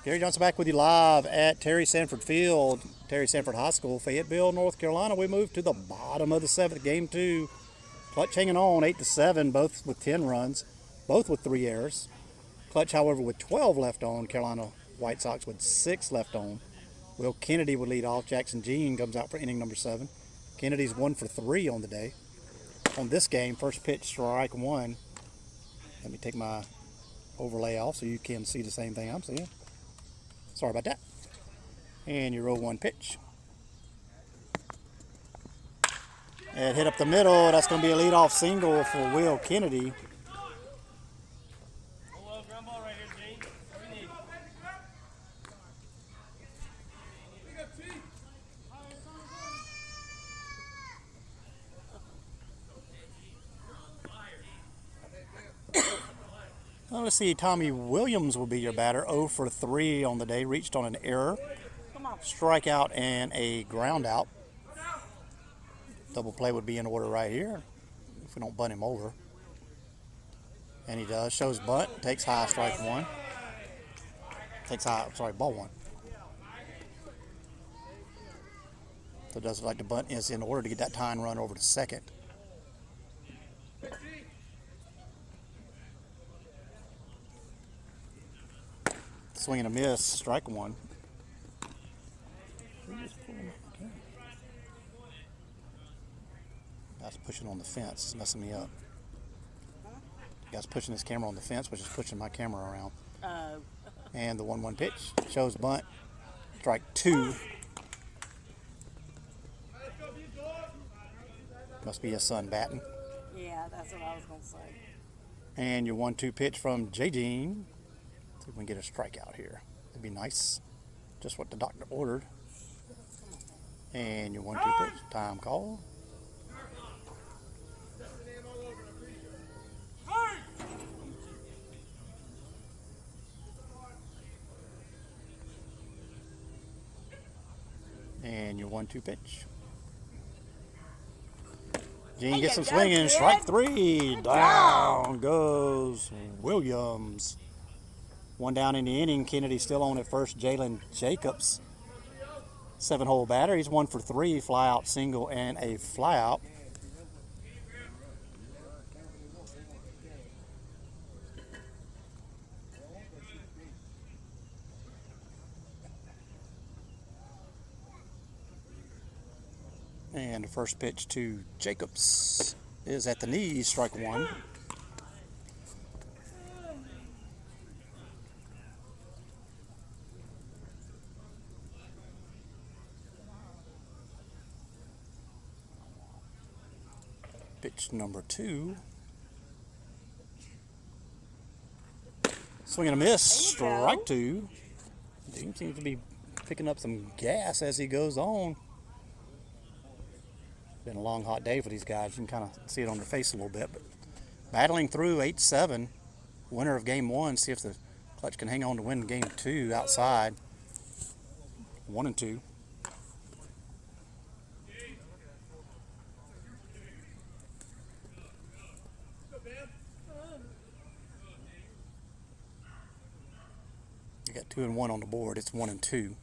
Gary Johnson back with you live at Terry Sanford Field, Terry Sanford High School, Fayetteville, North Carolina. We move to the bottom of the 7th, game 2. Klutch hanging on 8-7, both with 10 runs, both with 3 errors. Klutch, however, with 12 left on. Carolina White Sox with 6 left on. Will Kennedy would lead off. Jackson Jean comes out for inning number 7. Kennedy's 1 for 3 on the day. On this game, first pitch, strike 1. Let me take my overlay off so you can see the same thing I'm seeing. Sorry about that. And your 0-1 pitch. And hit up the middle. That's going to be a leadoff single for Will Kennedy. let's see, Tommy Williams will be your batter. 0 for 3 on the day. Reached on an error. Come on. Strikeout and a ground out. Double play would be in order right here if we don't bunt him over. And he does. Shows bunt. Takes high, strike one. Takes high, sorry, ball one. So it does look like the bunt is in order to get that tying run over to second. Swing and a miss, strike one. Guy's pushing on the fence. It's messing me up. Guy's pushing his camera on the fence, which is pushing my camera around. And the 1-1 pitch shows bunt. Strike two. Must be his son batting. Yeah, that's what I was going to say. And your 1-2 pitch from J. Dean. See if we can get a strikeout here. It'd be nice. Just what the doctor ordered. And your 1-2 pitch. Time call. And your 1-2 pitch. Gene gets some swinging. Strike three. Down goes Williams. One down in the inning. Kennedy still on at first. Jalen Jacobs. 7-hole batter. He's 1 for 3. Fly out single and a fly out. And the first pitch to Jacobs is at the knees, strike one. Pitch number 2. Swing and a miss, strike 2. Dean seems to be picking up some gas as he goes on. Been a long, hot day for these guys. You can kind of see it on their face a little bit, but battling through 8-7. Winner of game 1. See if the Clutch can hang on to win game 2 outside. 1-2. You got 2-1 on the board. It's 1-2.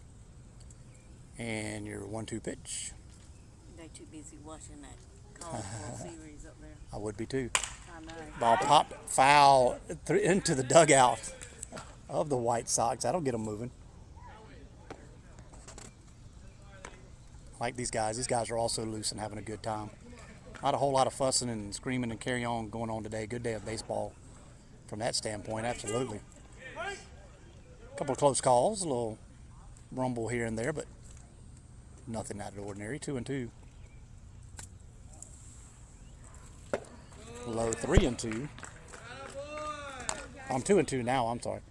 And your 1-2 pitch. They're too busy watching that college World Series up there. I would be too. I know. Ball popped foul into the dugout of the White Sox. That'll get them moving. Like these guys. These guys are also loose and having a good time. Not a whole lot of fussing and screaming and carry on going on today. Good day of baseball from that standpoint, absolutely. A couple of close calls, a little rumble here and there, but nothing out of the ordinary. 2-2. Low 3-2. I'm 2-2 now. I'm sorry.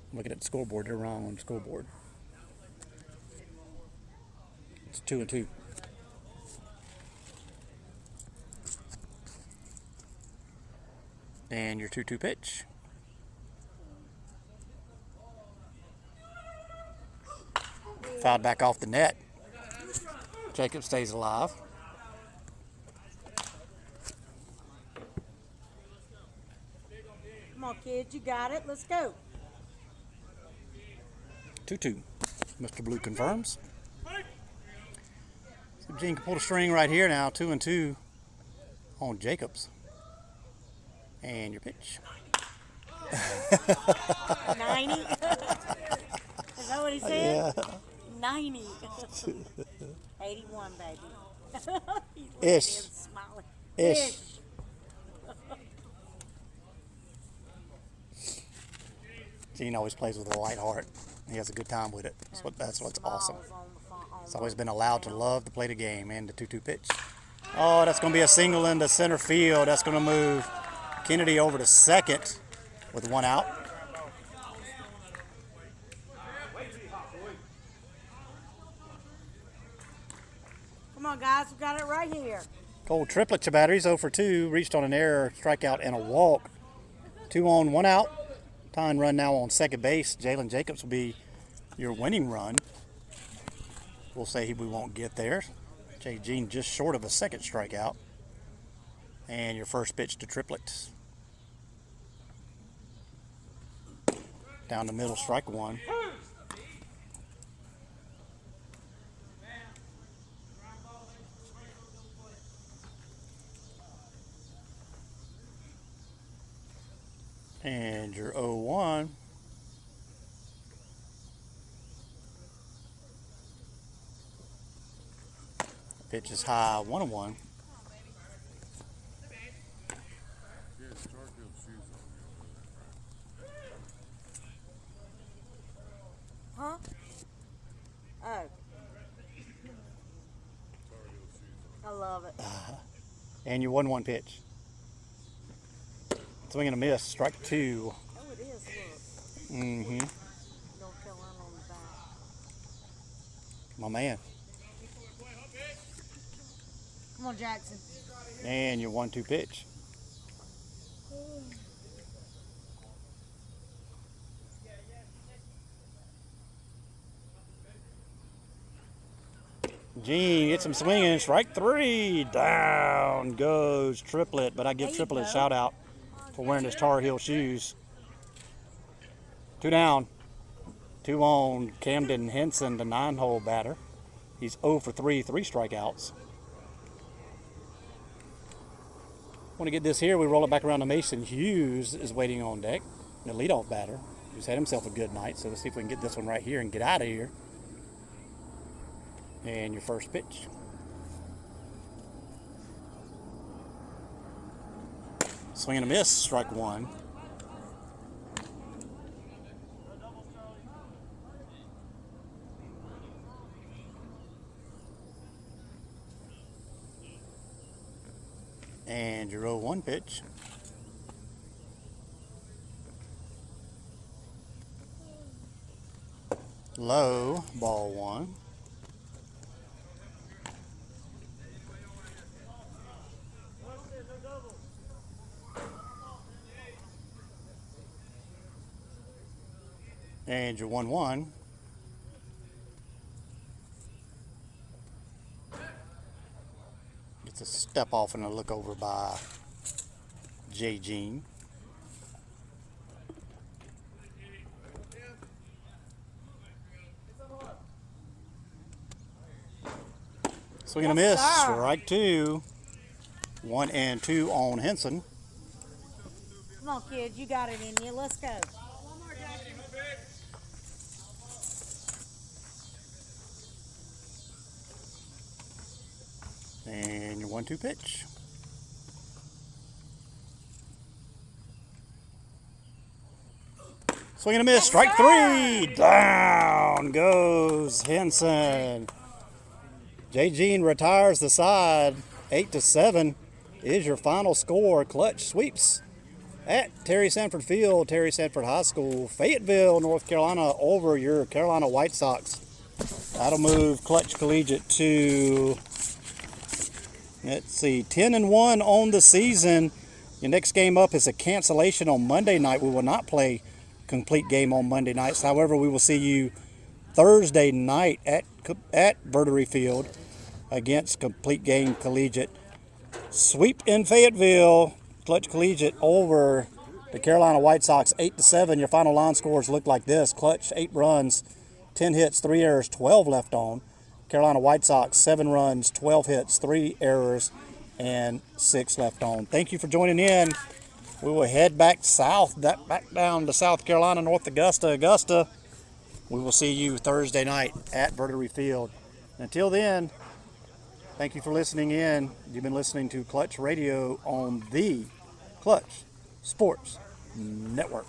I'm looking at the scoreboard. They're wrong on the scoreboard. It's 2-2. And your 2-2 pitch. Fouled back off the net. Jacob stays alive. Come on, kids, you got it. Let's go. 2-2. Mr. Blue confirms. So Gene can pull the string right here now. 2-2 on Jacobs. And your pitch. 90. Is that what he said? Yeah. 90. 81, baby. He's looking at Ish. him smiling. Ish. Gene always plays with a light heart. He has a good time with it. That's what's awesome. He's always been allowed to love to play the game. And the 2-2 pitch. Oh, that's going to be a single into center field. That's going to move Kennedy over to second with one out. Come on, guys. We got it right here. Cole triplet to batteries. 0 for 2. Reached on an error, strikeout, and a walk. 2 on, 1 out. Tying run now on second base. Jalen Jacobs will be your winning run. We'll say we won't get there. Jay Jean just short of a second strikeout. And your first pitch to Triplett. Down the middle, strike one. And your 0-1. Pitch is high, 1-1. Huh? Oh. I love it. And your 1-1 pitch. Swing and a miss, strike two. Oh, it is, look. Mm-hmm. North Carolina on the back. My man. Come on, Jackson. And your 1-2 pitch. Gene gets him swinging. Strike three. Down goes Triplett. But I give Triplett a shout out for wearing his Tar Heel shoes. 2 down. 2 on Camden Henson, the 9-hole batter. He's 0 for 3, 3 strikeouts. Want to get this here, we roll it back around to Mason Hughes is waiting on deck, the leadoff batter, who's had himself a good night. So let's see if we can get this one right here and get out of here. And your first pitch. Swing and a miss, strike one. And your 0-1 pitch. Low, ball one. And your 1-1. Gets a step off and a look over by Jay Jean. Swing and a miss, strike two. 1 and 2 on Henson. Come on, kid, you got it in you. Let's go. And your 1-2 pitch. Swing and a miss, strike three. Down goes Henson. Jay Jean retires the side. 8-7 is your final score. Klutch sweeps at Terry Sanford Field, Terry Sanford High School, Fayetteville, North Carolina, over your Carolina White Sox. That'll move Klutch Collegiate to, let's see, 10-1 on the season. Your next game up is a cancellation on Monday night. We will not play complete game on Monday nights. However, we will see you Thursday night at Verdery Field against Complete Game Collegiate. Sweep in Fayetteville. Klutch Collegiate over the Carolina White Sox 8-7. Your final line scores look like this. Klutch 8 runs, 10 hits, 3 errors, 12 left on. Carolina White Sox 7 runs, 12 hits, 3 errors, and 6 left on. Thank you for joining in. We will head back south, back down to South Carolina, North Augusta. We will see you Thursday night at Verdery Field. Until then, thank you for listening in. You've been listening to Klutch Radio on the Klutch Sports Network.